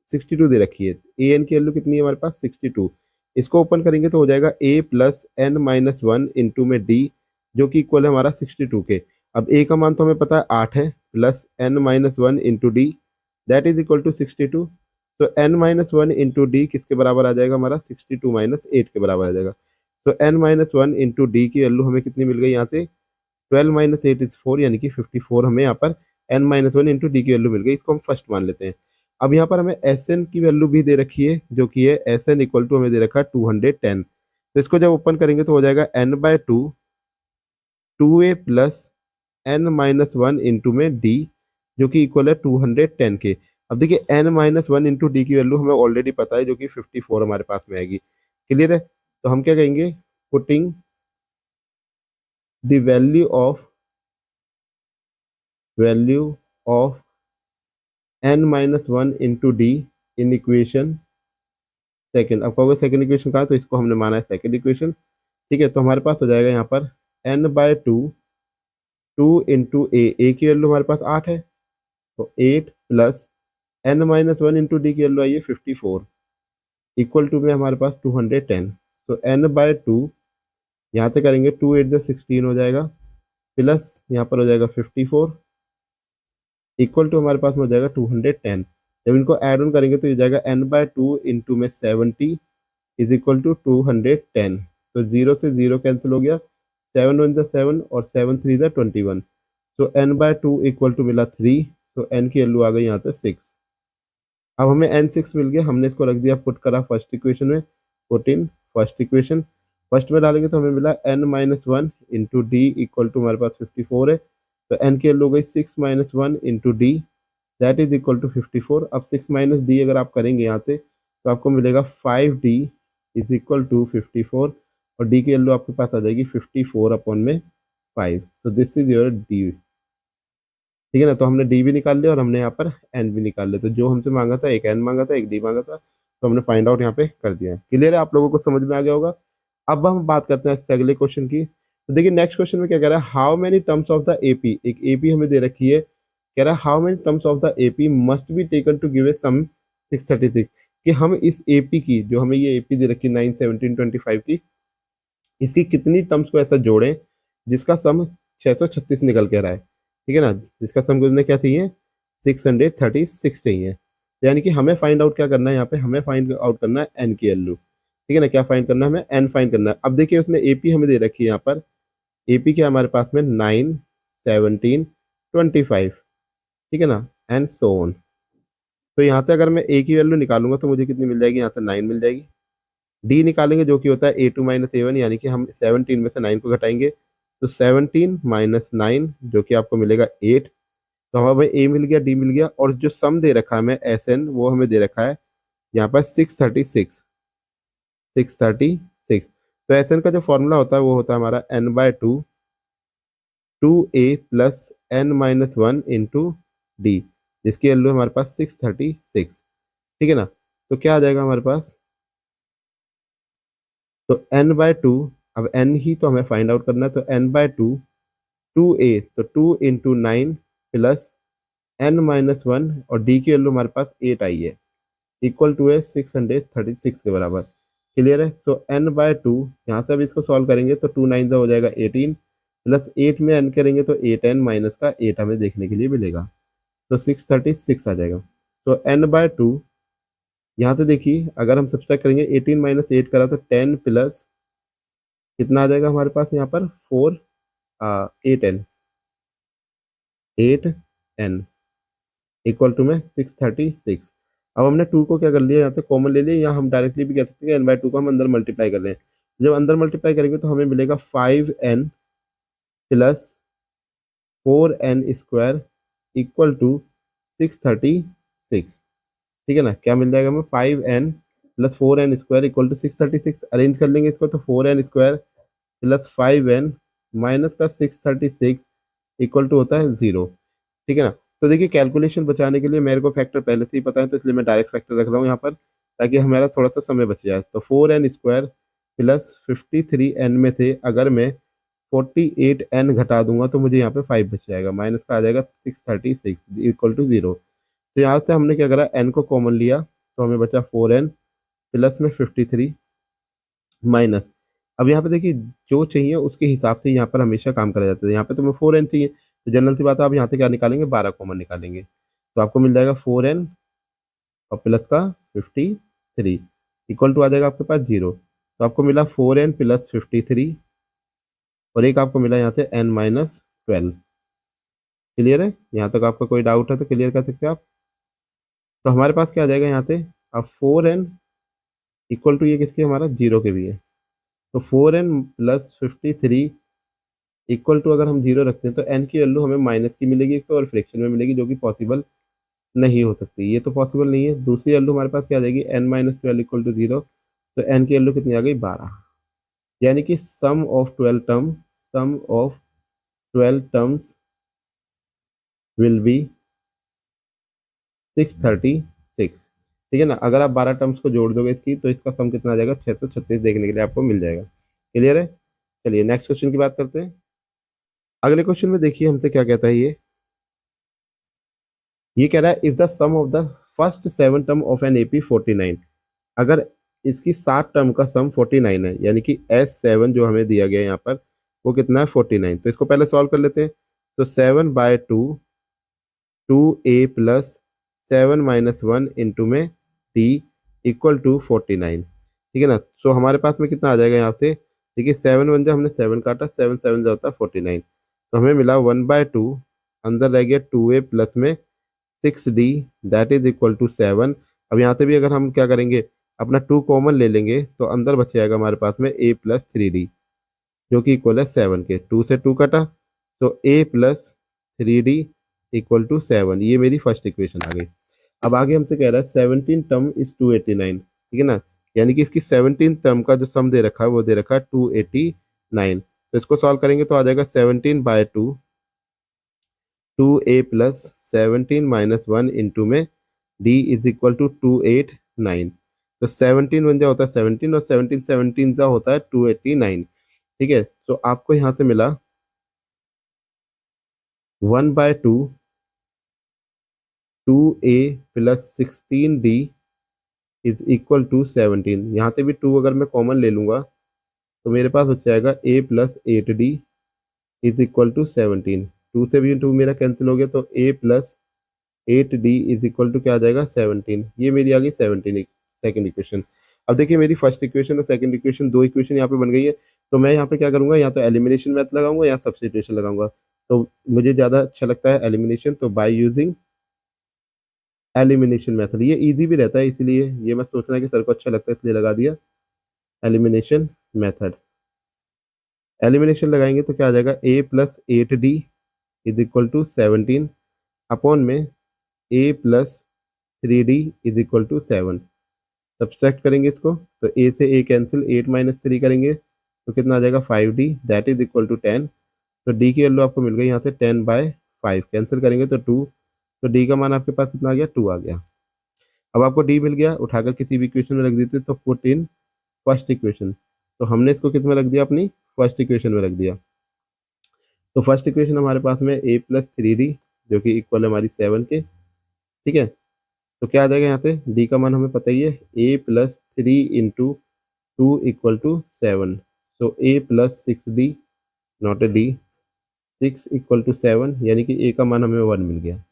S1: 62 दे रखी है। ए एन की वैल्यू कितनी है हमारे पास 62। इसको ओपन करेंगे तो हो जाएगा A+n-1 इंटू में डी जो कि इक्वल है हमारा 62 के। अब ए का मान तो हमें पता है 8 है, plus n-1 into d that is equal to 62। तो n-1 इंटू डी किसके बराबर आ जाएगा हमारा 62 - 8 के बराबर आ जाएगा। तो n-1 इंटू डी की वैल्यू हमें कितनी मिल गई यहाँ से 12 - 8 इज 4 यानी कि 54 हमें यहाँ पर n-1 इंटू डी की वैल्यू मिल गई। इसको हम फर्स्ट मान लेते हैं। अब यहाँ पर हमें Sn की वैल्यू भी दे रखी है जो कि है Sn इक्वल टू हमें दे रखा है 210। तो इसको जब ओपन करेंगे तो हो जाएगा n/2 2a plus n-1 into में d जो कि इक्वल है 210 के। अब देखिए n-1 इंटू डी की वैल्यू हमें ऑलरेडी पता है जो कि 54 हमारे पास में आएगी। क्लियर है। तो हम क्या कहेंगे putting the value of n-1 into D in equation second. अब कहोगे सेकेंड इक्वेशन कहा, तो इसको हमने माना है सेकेंड इक्वेशन, ठीक है। तो हमारे पास हो जाएगा यहाँ पर n/2 2 इंटू ए की वैल्यू हमारे पास 8 है तो 8 प्लस n-1 इंटू डी की वैल्यू आई है 54 इक्वल टू में हमारे पास 210। सो n/2 यहाँ से करेंगे 2 8 16 हो जाएगा, प्लस यहाँ पर हो जाएगा 54 इक्वल टू हमारे पास में हो जाएगा 210। जब इनको ऐड ऑन करेंगे तो ये जाएगा n/2 इंटू में 70 इज इक्वल टू 210। तो 0 से 0 कैंसिल हो गया, 7 1 ज़ा 7 और 7 3 ज़ा 21। सो n/2 इक्वल टू मिला 3। तो n की वैल्यू आ गई यहाँ से 6। अब हमें n6 मिल गया, हमने इसको रख दिया पुट करा फर्स्ट इक्वेशन में। Put in first equation, first में डालेंगे तो हमें मिला n-1 into d equal to हमारे पास 54 है। तो n की वैल्यू हो गई 6 - 1 into d that is equal to 54। अब 6 माइनस डी अगर आप करेंगे यहाँ से तो आपको मिलेगा 5d इज इक्वल टू 54 और डी की वैल्यू आपके पास आ जाएगी 54/5। तो दिस इज योर डी, ठीक है ना। तो हमने डी भी निकाल लिया और हमने यहाँ पर एन भी निकाल लिया। तो जो हमसे मांगा था एक एन मांगा था एक डी मांगा था, तो हमने फाइंड आउट यहाँ पे कर दिया। क्लियर है, आप लोगों को समझ में आ गया होगा। अब हम बात करते हैं इससे अगले क्वेश्चन की। तो देखिए नेक्स्ट क्वेश्चन में क्या कह रहा है, how many terms of the AP, एक एपी हमें दे रखी है। कह रहा है how many terms of the AP must be taken to give a sum 636, कि हम इस एपी की जो हमें ये एपी दे रखी है 9 17 25 की, इसकी कितनी टर्म्स को ऐसा जोड़ें जिसका सम 636 निकल के आ रहा है, ठीक है ना। जिसका सम कितने क्या चाहिए 636 चाहिए। यानी कि हमें फाइंड आउट क्या करना है, यहाँ पे हमें फाइंड आउट करना है एन की वैल्यू, ठीक है ना। क्या फाइंड करना है हमें एन फाइंड करना है। अब देखिए उसने एपी हमें दे रखी है यहाँ पर, एपी क्या हमारे पास में 9 17 25, ठीक है ना, एंड सो ऑन। तो यहाँ से अगर मैं ए की वैल्यू निकालूंगा तो मुझे कितनी मिल जाएगी, यहाँ से 9 मिल जाएगी, डी निकालेंगे जो कि होता है A2 माइनस A1, यानी कि हम 17 में से 9 को घटाएंगे तो 17 माइनस 9 जो कि आपको मिलेगा 8। तो हमें ए मिल गया, डी मिल गया, और जो सम दे रखा है हमें SN वो हमें दे रखा है यहाँ पर 636। तो SN का जो फॉर्मूला होता है वो होता है हमारा n/2 2a plus n-1 into D, जिसकी वैल्यू हमारे पास 636। ठीक है ना। तो क्या आ जाएगा हमारे पास, तो n/2, अब n ही तो हमें फाइंड आउट करना है, तो n/2 2a, तो 2 इंटू 9 प्लस n-1, और डी की वैल्यू हमारे पास 8 आई है, इक्वल टू है 636 के बराबर। क्लियर है। तो n/2 यहाँ से अब इसको सॉल्व करेंगे तो 2 9 हो जाएगा 18, प्लस 8 में n करेंगे तो 8n माइनस का 8 हमें देखने के लिए मिलेगा, तो 636 आ जाएगा। तो n/2 यहाँ से देखिए अगर हम सब्सट्रैक्ट करेंगे 18 माइनस 8 करा तो 10 प्लस कितना आ जाएगा हमारे पास यहाँ पर 4 8n इक्वल टू में 636। अब हमने 2 को क्या कर लिया, यहाँ से कॉमन ले लिया, या हम डायरेक्टली भी कह सकते हैं कि n/2 को हम अंदर मल्टीप्लाई कर रहे हैं। जब अंदर मल्टीप्लाई करेंगे तो हमें मिलेगा 5n plus 4n² equal to 636। ठीक है ना। क्या मिल जाएगा हमें, 5n plus 4n² equal to 636। Arrange कर लेंगे इसको तो 4n² प्लस 5n माइनस का 636 इक्वल टू होता है 0। ठीक है ना। तो देखिए कैलकुलेशन बचाने के लिए मेरे को फैक्टर पहले से ही पता है, तो इसलिए मैं डायरेक्ट फैक्टर रख रहा हूँ यहाँ पर, ताकि हमारा थोड़ा सा समय बच जाए। तो 4n² प्लस 53n में से अगर मैं 48n घटा दूंगा तो मुझे यहाँ पे 5 बच जाएगा, माइनस का आ जाएगा 636 इक्वल टू 0। तो यहाँ से हमने क्या करा, n को कॉमन लिया तो हमें बचा 4n प्लस में 53 माइनस। अब यहाँ पे देखिए जो चाहिए उसके हिसाब से यहाँ पर हमेशा काम करा जाता है। यहाँ पे तुम्हें 4n चाहिए तो जनरल सी बात है, आप यहाँ से क्या निकालेंगे, 12 कॉमन निकालेंगे, तो आपको मिल जाएगा 4n और प्लस का 53 इक्वल टू आ जाएगा आपके पास 0। तो आपको मिला 4n प्लस 53, और एक आपको मिला यहाँ से n-12। क्लियर है। यहाँ तक आपका कोई डाउट है तो क्लियर कर सकते हैं आप। तो हमारे पास क्या आ जाएगा यहाँ से, अब 4n इक्वल टू ये किसके, हमारा 0 के भी है, तो 4n प्लस 53 इक्वल टू अगर हम 0 रखते हैं तो n की वैल्यू हमें माइनस की मिलेगी एक तो, और फ्रैक्शन में मिलेगी, जो कि पॉसिबल नहीं हो सकती, ये तो पॉसिबल नहीं है। दूसरी वैल्यू हमारे पास क्या आ जाएगी, n-12 इक्वल टू 0, तो n की वैल्यू कितनी आ गई, 12। यानी कि सम ऑफ 12 टर्म्स विल बी 636। ठीक है ना। अगर आप 12 टर्म्स को जोड़ दोगे इसकी तो इसका सम कितना आ जाएगा, 636 देखने के लिए आपको मिल जाएगा। क्लियर है। चलिए नेक्स्ट क्वेश्चन की बात करते हैं। अगले क्वेश्चन में देखिए हमसे क्या कहता है, ये कह रहा है if the sum of the first 7 term of N AP 49, अगर इसकी 7 टर्म का सम 49 है, यानी कि S7 जो हमें दिया गया है यहाँ पर वो कितना है, 49। तो इसको पहले सॉल्व कर लेते हैं। तो 7/2 2a प्लस 7-1 इंटू में t इक्वल टू 49। ठीक है ना। तो हमारे पास में कितना आ जाएगा यहाँ से, देखिए 7 1 जा हमने 7 काटा, 7 7 जा होता है 49, तो हमें मिला 1/2, अंदर रह गया 2a प्लस में 6d that is equal to 7। अब यहाँ से भी अगर हम क्या करेंगे, अपना 2 कॉमन ले लेंगे तो अंदर बच जाएगा हमारे पास में a प्लस 3d जो कि इक्वल है 7 के। 2 से 2 कटा, तो a plus 3d equal to 7, ये मेरी फर्स्ट इक्वेशन आ गई। अब आगे हमसे कह रहा है 17 टर्म इज 289। ठीक है ना। यानी कि इसकी 17 टर्म का जो सम दे रखा है वो दे रखा है 289। तो इसको सॉल्व करेंगे तो आ जाएगा 17/2 2a प्लस 17-1 इंटू में d इज इक्वल टू 289। तो 17 1 जा होता है 17, और 17 17 जा होता है 289। ठीक है। तो आपको यहाँ से मिला 1/2 2a plus 16d is equal to 17। यहाँ से भी 2 अगर मैं कॉमन ले लूँगा तो मेरे पास हो जाएगा a plus 8d is equal to 17। 2 से भी 2 मेरा कैंसिल हो गया, तो a plus 8d is equal to क्या आ जाएगा, 17। ये मेरी आ गई 17 सेकेंड इक्वेशन। अब देखिए मेरी फर्स्ट इक्वेशन और सेकंड इक्वेशन, दो इक्वेशन यहाँ पे बन गई है। तो मैं यहाँ पे क्या करूँगा, या तो एलिमिनेशन मेथड लगाऊंगा या सब्स्टिट्यूशन लगाऊंगा। तो मुझे ज़्यादा अच्छा लगता है एलिमिनेशन, तो बाय यूजिंग एलिमिनेशन मेथड, ये इजी भी रहता है, इसलिए ये मैं सोच रहा है कि सर को अच्छा लगता है इसलिए लगा दिया। Elimination method. एलिमिनेशन लगाएंगे तो क्या आ जाएगा, a plus 8d is equal to 17 upon में a plus 3d is equal to 7। Subtract करेंगे इसको तो a से a कैंसिल, 8 माइनस 3 करेंगे तो कितना आ जाएगा 5d that is equal to 10। तो d की वैल्यू आपको मिल गई यहाँ से 10/5, कैंसिल करेंगे तो 2, तो d का मान आपके पास कितना आ गया, 2 आ गया। अब आपको d मिल गया, उठाकर किसी भी इक्वेशन में रख देते तो पुट इन फर्स्ट इक्वेशन। तो हमने इसको किस में रख दिया, अपनी फर्स्ट इक्वेशन में रख दिया। तो फर्स्ट इक्वेशन हमारे पास में a प्लस 3d जो कि इक्वल है हमारी 7 के, ठीक है। तो क्या आ जाएगा यहाँ से, d का मान हमें पता ही है, a plus 3 into 2 equal to 7। So a plus 6d not a d, 6 equal to 7 यानी कि a का मान हमें 1 मिल गया।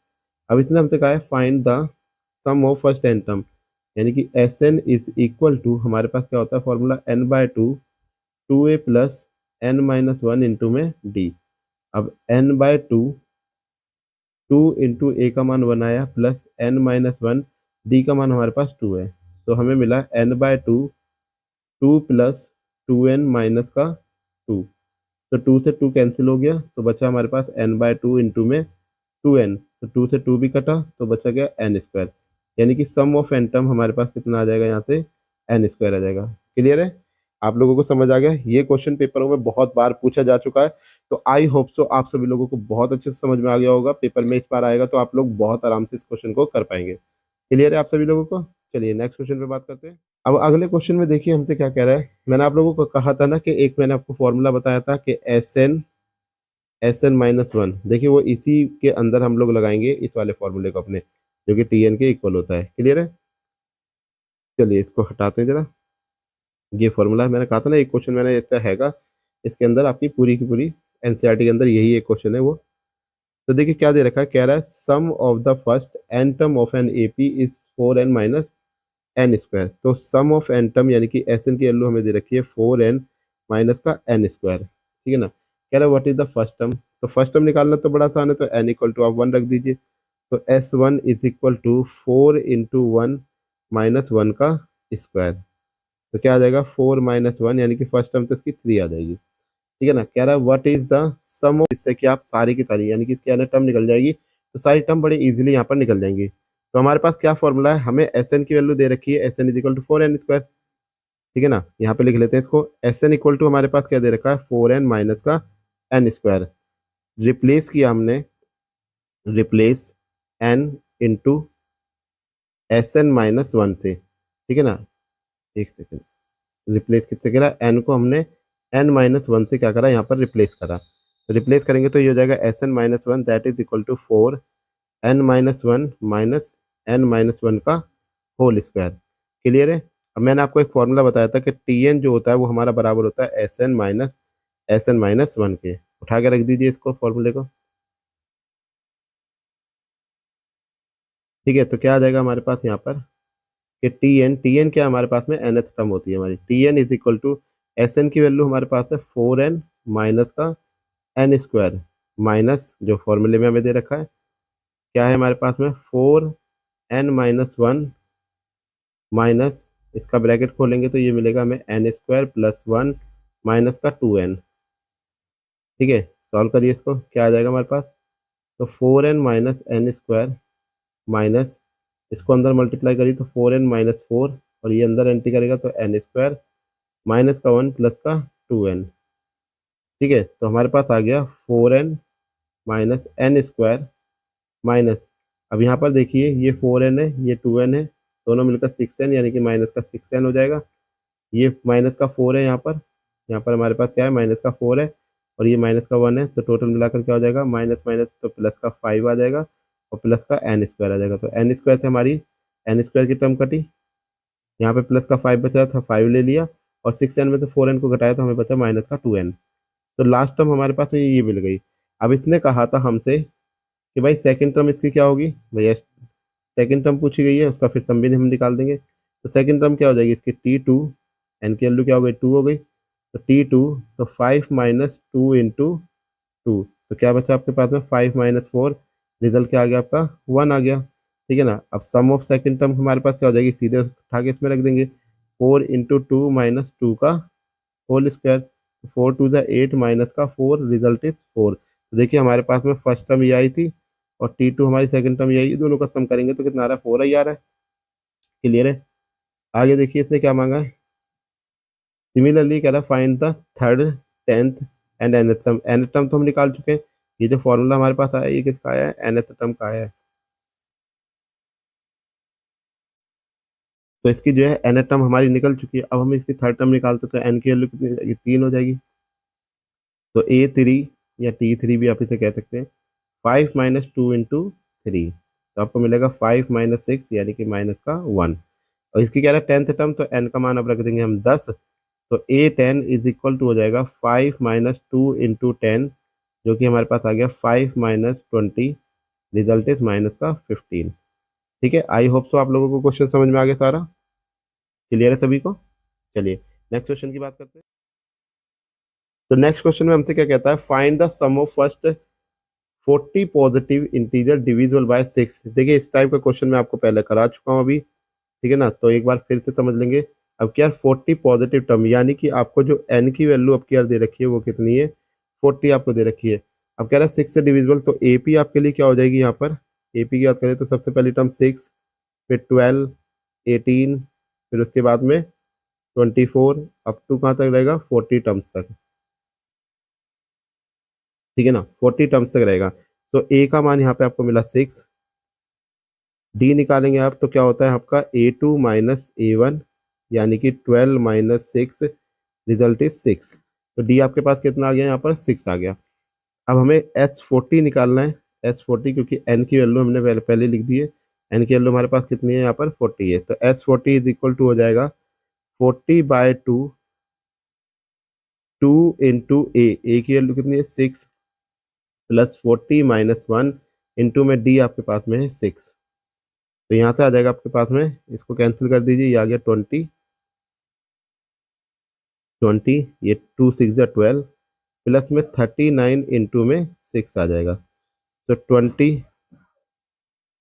S1: अब इसने हमसे कहा है find the sum of first n term, यानी कि S n is equal to, हमारे पास क्या होता है formula, n/2 2a plus n-1 into में d। अब n/2 2 इंटू ए का मान 1 आया प्लस n-1 d का मान हमारे पास 2 है। सो हमें मिला n/2 2 प्लस 2n माइनस का 2। तो 2 से 2 कैंसिल हो गया तो बचा हमारे पास n/2 इंटू में 2n, तो 2 से 2 भी कटा तो बचा गया n स्क्वायर, यानी कि सम ऑफ एन टर्म हमारे पास कितना आ जाएगा, यहाँ से n स्क्वायर आ जाएगा। क्लियर है, आप लोगों को समझ आ गया। ये क्वेश्चन पेपरों में बहुत बार पूछा जा चुका है, तो आई होप सो आप सभी लोगों को बहुत अच्छे से समझ में आ गया होगा। पेपर में इस बार आएगा तो आप लोग बहुत आराम से इस क्वेश्चन को कर पाएंगे। क्लियर है आप सभी लोगों को। चलिए नेक्स्ट क्वेश्चन पे बात करते हैं। अब अगले क्वेश्चन में देखिए हमसे क्या कह रहा है। मैंने आप लोगों को कहा था ना कि एक मैंने आपको फॉर्मूला बताया था कि Sn-1, देखिए वो इसी के अंदर हम लोग लगाएंगे इस वाले फॉर्मूले को अपने, जो कि Tn के इक्वल होता है। क्लियर है, चलिए इसको हटाते हैं जरा। ये फॉर्मूला मैंने कहा था ना, एक क्वेश्चन मैंने इतना हैगा, इसके अंदर आपकी पूरी की पूरी एनसीईआरटी के अंदर यही एक क्वेश्चन है वो। तो देखिए क्या दे रखा है, कह रहा है sum of the first n term of N AP is 4n minus n square. तो सम ऑफ एन टर्म यानी कि एस एन की वैल्यू हमें दे रखी है 4n माइनस का एन स्क्वायर, ठीक है ना। कह रहा है what is the first term, तो फर्स्ट टर्म निकालना तो बड़ा आसान है, तो n इक्वल टू आप 1 रख दीजिए। तो S1 is equal to 4 into 1 minus 1 का स्क्वायर। तो क्या आ जाएगा 4 माइनस 1 यानी कि फर्स्ट टर्म तो इसकी 3 आ जाएगी, ठीक है ना। कह रहा है what is the sum of, इससे कि आप सारी की सारी यानी कि इसके अंदर टर्म निकल जाएगी, तो सारी टर्म बड़े इजीली यहाँ पर निकल जाएंगी। तो हमारे पास क्या फॉर्मूला है, हमें एस एन की वैल्यू दे रखी है, S n is equal to 4n square, ठीक है ना। यहाँ पे लिख लेते हैं इसको, एस एन इक्वल टू हमारे पास क्या दे रखा है 4n माइनस का एन स्क्वायर। रिप्लेस किया हमने, replace n into s n minus 1 से, ठीक है ना। एक सेकेंड, रिप्लेस किससे करा, n को हमने n-1 से क्या करा, यहाँ पर रिप्लेस करा। तो रिप्लेस करेंगे तो ये हो जाएगा Sn-1 that is equal to 4n-1 minus n-1 का होल स्क्वायर। क्लियर है। अब मैंने आपको एक फॉर्मूला बताया था कि Tn जो होता है वो हमारा बराबर होता है Sn-1 के। उठा के रख दीजिए इसको फॉर्मूले को, ठीक है। तो क्या आ जाएगा हमारे पास यहाँ पर कि टी एन क्या हमारे पास में nth टर्म होती है हमारी, Tn is equal to s n की वैल्यू हमारे पास है 4n माइनस का एन स्क्वायर, माइनस जो फॉर्मूले में हमें दे रखा है क्या है हमारे पास में 4n-1 माइनस, इसका ब्रैकेट खोलेंगे तो ये मिलेगा हमें n स्क्वायर प्लस 1 माइनस का 2n, ठीक है। सॉल्व करिए इसको, क्या आ जाएगा हमारे पास, तो 4n minus n square minus, इसको अंदर मल्टीप्लाई करिए तो 4n माइनस 4 और ये अंदर एंट्री करेगा तो n स्क्वायर माइनस का 1 प्लस का 2n, ठीक है। तो हमारे पास आ गया 4n minus n square minus, अब यहाँ पर देखिए ये 4n है ये 2n है, दोनों मिलकर 6n यानी कि माइनस का 6n हो जाएगा। ये माइनस का 4 है यहाँ पर हमारे पास क्या है माइनस का 4 है और ये माइनस का 1 है, तो टोटल मिलाकर क्या हो जाएगा माइनस माइनस तो प्लस का 5 आ जाएगा और प्लस का एन स्क्वायर आ जाएगा। तो एन स्क्वायर से हमारी एन स्क्वायर की टर्म कटी, यहाँ पे प्लस का 5 बचा था 5 ले लिया और 6n में से 4n को घटाया तो हमें बचा माइनस का 2n। तो लास्ट टर्म हमारे पास में ये मिल गई। अब इसने कहा था हमसे कि भाई सेकंड टर्म इसकी क्या होगी, भैया सेकंड टर्म पूछी गई है उसका फिर सम भी हम निकाल देंगे। तो सेकंड टर्म क्या हो जाएगी इसकी T2, एन की वैल्यू क्या हो गई 2 हो गई, तो T2 तो 5 माइनस 2 इंटू 2, तो क्या बचा आपके पास में 5 माइनस 4, रिजल्ट क्या आ गया आपका 1 आ गया, ठीक है ना। अब सम ऑफ सेकंड टर्म हमारे पास क्या हो जाएगी, सीधे उठा के इसमें रख देंगे, 4 इंटू 2 माइनस 2 का होल स्क्वायर, 4 टू ज़ा 8 माइनस का 4, रिजल्ट इज 4। तो देखिए हमारे पास में फर्स्ट टर्म ये आई थी और T2 हमारी सेकंड टर्म ये आई, दोनों का सम करेंगे तो कितना आ रहा है, 4 ही आ रहा है। क्लियर है। आगे देखिए इसने क्या मांगा है। सिमिलरली कह रहा है find the third, tenth and nth term. nth term तो हम निकाल चुके हैं, ये जो फॉर्मूला हमारे पास आया ये किसका आया है, nth टर्म का आया है। तो इसकी जो है nth टर्म हमारी निकल चुकी है। अब हम इसकी थर्ड टर्म निकालते तो n की वैल्यू कितनी हो जाएगी, 3 हो जाएगी। तो A3 या T3 भी आप इसे कह सकते हैं। 5 माइनस 2 इंटू 3, तो आपको मिलेगा 5 माइनस 6 यानी कि माइनस का 1। और इसकी कह रहा है टेंथ टर्म, तो n का मान अब रख देंगे हम 10। तो A10 इज इक्वल टू हो जाएगा 5 माइनस 2 इंटू 10, जो कि हमारे पास आ गया 5 माइनस 20, रिजल्ट इज माइनस का 15। ठीक है, आई होप सो आप लोगों को क्वेश्चन समझ में आ गया सारा। क्लियर है सभी को। चलिए नेक्स्ट क्वेश्चन की बात करते हैं। तो नेक्स्ट क्वेश्चन में हमसे क्या कहता है, find the sum of first 40 positive integer divisible by 6। देखिए इस टाइप का क्वेश्चन मैं आपको पहले करा चुका हूँ अभी, ठीक है ना, तो एक बार फिर से समझ लेंगे। अब क्या 40 पॉजिटिव टर्म, यानी कि आपको जो n की वैल्यू अब क्या दे रखी है वो कितनी है, 40 आपको दे रखी है। अब कह रहा है 6 से डिविजिबल, तो AP आपके लिए क्या हो जाएगी यहाँ पर, AP की बात करें तो सबसे पहली टर्म 6, फिर 12, 18, फिर उसके बाद में 24, अप टू कहाँ तक रहेगा, 40 टर्म्स तक। ठीक है ना, 40 टर्म्स तक रहेगा। तो A का मान यहाँ पे आपको मिला 6, D निकालेंगे आप तो क्या होता है आपका A2 माइनस A1, यानी कि 12 माइनस 6, रिजल्ट इज 6। तो D आपके पास कितना आ गया, यहाँ पर 6 आ गया। अब हमें H40 निकालना है, H40 क्योंकि n की वैल्यू हमने पहले लिख दी है, n की वैल्यू हमारे पास कितनी है, यहाँ पर 40 है। तो H40 इज इक्वल टू हो जाएगा 40/2, 2 इंटू A की वैल्यू कितनी है 6, प्लस 40 माइनस 1 इंटू में D आपके पास में है 6। तो यहाँ से आ जाएगा आपके पास में, इसको कैंसिल कर दीजिए, ये आ गया 20, 20, ये 2 6 या 12, प्लस में 39 इंटू में 6 आ जाएगा। तो 20,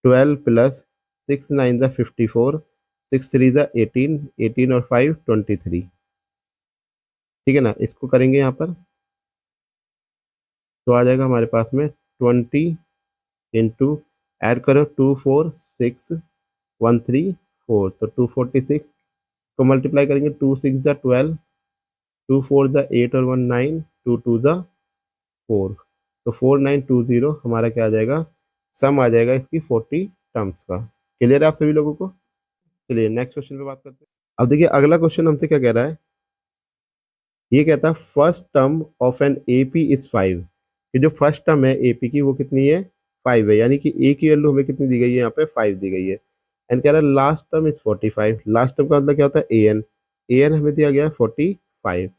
S1: 12 प्लस 6 9 ज़ा 54, 6 3 ज़ा 18, 18 और 5 23। ठीक है ना, इसको करेंगे यहाँ पर तो आ जाएगा हमारे पास में 20 इंटू, ऐड करो 2 4 6 1 3 4, तो 246 को मल्टीप्लाई करेंगे, 2 6 ज़ा 12, 2 4 ज़ा 8 और 1 9, 2 2 ज़ा 4, तो 4920 हमारा क्या आ जाएगा, सम आ जाएगा इसकी 40 टर्म्स का। क्लियर है आप सभी लोगों को। चलिए नेक्स्ट क्वेश्चन पे बात करते हैं। अब देखिए अगला क्वेश्चन हमसे क्या कह रहा है, ये कहता है first term of an AP is 5। ये जो फर्स्ट टर्म है AP की वो कितनी है, 5 है, यानी कि A की वैल्यू हमें कितनी दी गई है, यहाँ पे 5 दी गई है। एंड कह रहा है last term is 45। Last term का मतलब क्या होता है, AN हमें दिया गया है 45।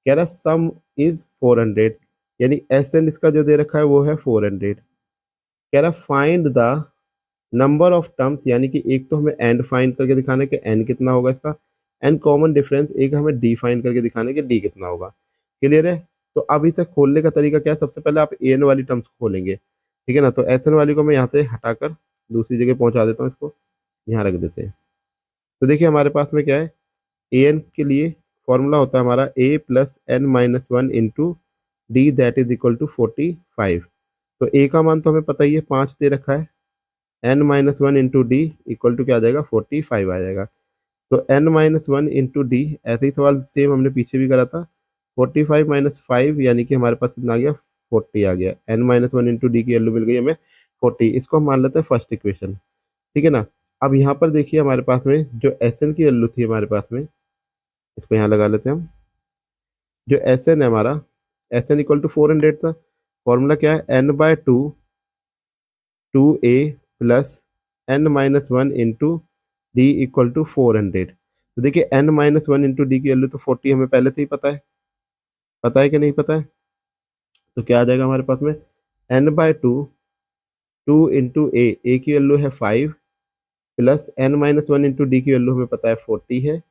S1: कह रहा है सम इज 400, यानी SN इसका जो दे रखा है वो है 400। कह रहा है find the number of terms, यानी कि एक तो हमें एंड फाइंड करके दिखाना है कि एन कितना होगा इसका, एंड कॉमन डिफरेंस एक हमें डी फाइंड करके दिखाना है कि डी कितना होगा। क्लियर है। तो अब इसे खोलने का तरीका क्या है, सबसे पहले आप एन वाली टर्म्स को खोलेंगे, ठीक है ना। तो एस एन वाली को मैं यहाँ से हटाकर दूसरी जगह पहुंचा देता हूँ, इसको यहाँ रख देते हैं। तो देखिए हमारे पास में क्या है, ए एन के लिए फॉर्मूला होता है हमारा A plus n minus 1 into d, that is equal to 45। तो ए का मान तो हमें पता ही है 5 दे रखा है, n minus 1 into d equal to क्या आ जाएगा, 45 आ जाएगा। तो n माइनस 1 इंटू डी, ऐसे ही सवाल सेम हमने पीछे भी करा था, 45 माइनस 5 यानी कि हमारे पास कितना आ गया, 40 आ गया। n माइनस 1 इंटू डी की वैल्यू मिल गई हमें 40, इसको हम मान लेते हैं फर्स्ट इक्वेशन। ठीक है ना। अब यहाँ पर देखिए हमारे पास में जो एस एन की वैल्यू थी हमारे पास में, इसको यहाँ लगा लेते हैं हम। जो एस एन है हमारा, एस एन इक्वल टू 400 था। फॉर्मूला क्या है, n/2 2a plus n minus 1 into d equal to 400। तो देखिए n माइनस 1 इंटू डी की वैल्यू तो 40 हमें पहले से ही पता है कि नहीं पता है। तो क्या आ जाएगा हमारे पास में, n/2 2 इंटू ए की वैल्यू है 5, plus n minus 1 into d की वैल्यू हमें पता है 40 है,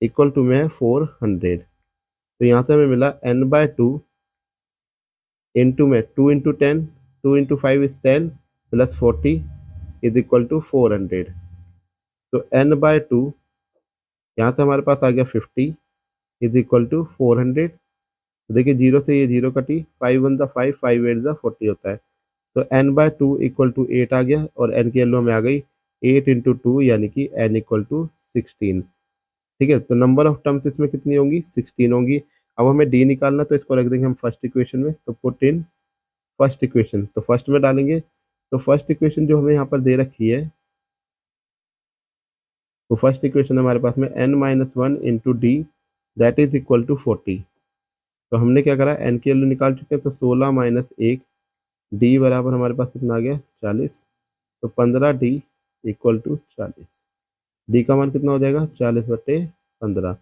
S1: इक्वल टू में है 400। तो यहाँ से हमें मिला n/2 इंटू में 2 into 10, 2 into 5 is 10, plus 40 is equal to 400। तो n/2 यहाँ से हमारे पास आ गया 50 इज इक्वल टू 400। तो देखिए जीरो से ये जीरो कटी, 5 1 5, 5 8 40 होता है। तो n/2 इक्वल टू 8 आ गया, और n की वैल्यू हमें आ गई 8 इंटू 2 यानी कि n इक्वल टू 16। ठीक है, तो नंबर ऑफ टर्म्स इसमें कितनी होंगी, 16 होंगी। अब हमें d निकालना, तो इसको रख देंगे हम फर्स्ट इक्वेशन में। तो पुट इन फर्स्ट इक्वेशन, तो फर्स्ट में डालेंगे। तो फर्स्ट इक्वेशन जो हमें यहाँ पर दे रखी है, तो फर्स्ट इक्वेशन हमारे पास में n-1 into d that is equal to 40। तो हमने क्या करा, n की वैल्यू निकाल चुके हैं, तो 16 माइनस 1, डी बराबर हमारे पास कितना आ गया 40। तो 15d इक्वल टू 40। डी का मान कितना हो जाएगा 40/15।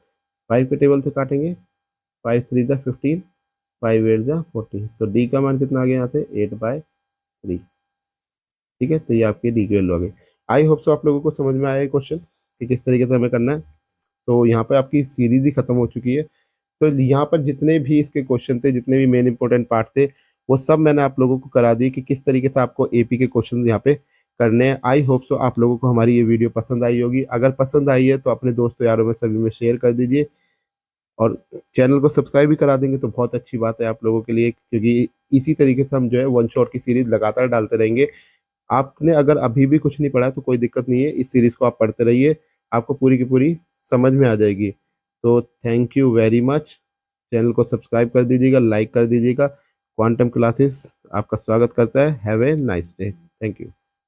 S1: 5 के टेबल से काटेंगे, 5 3 ज़ा 15, 5 8 ज़ा 40। तो डी का मान कितना आ गया यहाँ से 8/3। ठीक है, तो ये आपकी डी की वैल्यू आ गई। आई होप सो आप लोगों को समझ में आया क्वेश्चन कि किस तरीके से हमें करना है। तो यहाँ पे आपकी सीरीज ही खत्म हो चुकी है। तो यहाँ पर जितने भी इसके क्वेश्चन थे, जितने भी मेन इंपॉर्टेंट पार्ट थे, वो सब मैंने आप लोगों को करा दिए कि किस तरीके से आपको एपी के क्वेश्चन यहाँ पे करने हैं। आई होप सो आप लोगों को हमारी ये वीडियो पसंद आई होगी। अगर पसंद आई है तो अपने दोस्तों यारों में सभी में शेयर कर दीजिए, और चैनल को सब्सक्राइब भी करा देंगे तो बहुत अच्छी बात है आप लोगों के लिए, क्योंकि इसी तरीके से हम जो है वन शॉट की सीरीज लगातार डालते रहेंगे। आपने अगर अभी भी कुछ नहीं पढ़ा तो कोई दिक्कत नहीं है, इस सीरीज को आप पढ़ते रहिए, आपको पूरी की पूरी समझ में आ जाएगी। तो thank you very much. Channel को सब्सक्राइब कर दीजिएगा, लाइक कर दीजिएगा। क्वांटम क्लासेस आपका स्वागत करता है। Have a nice day. Thank you.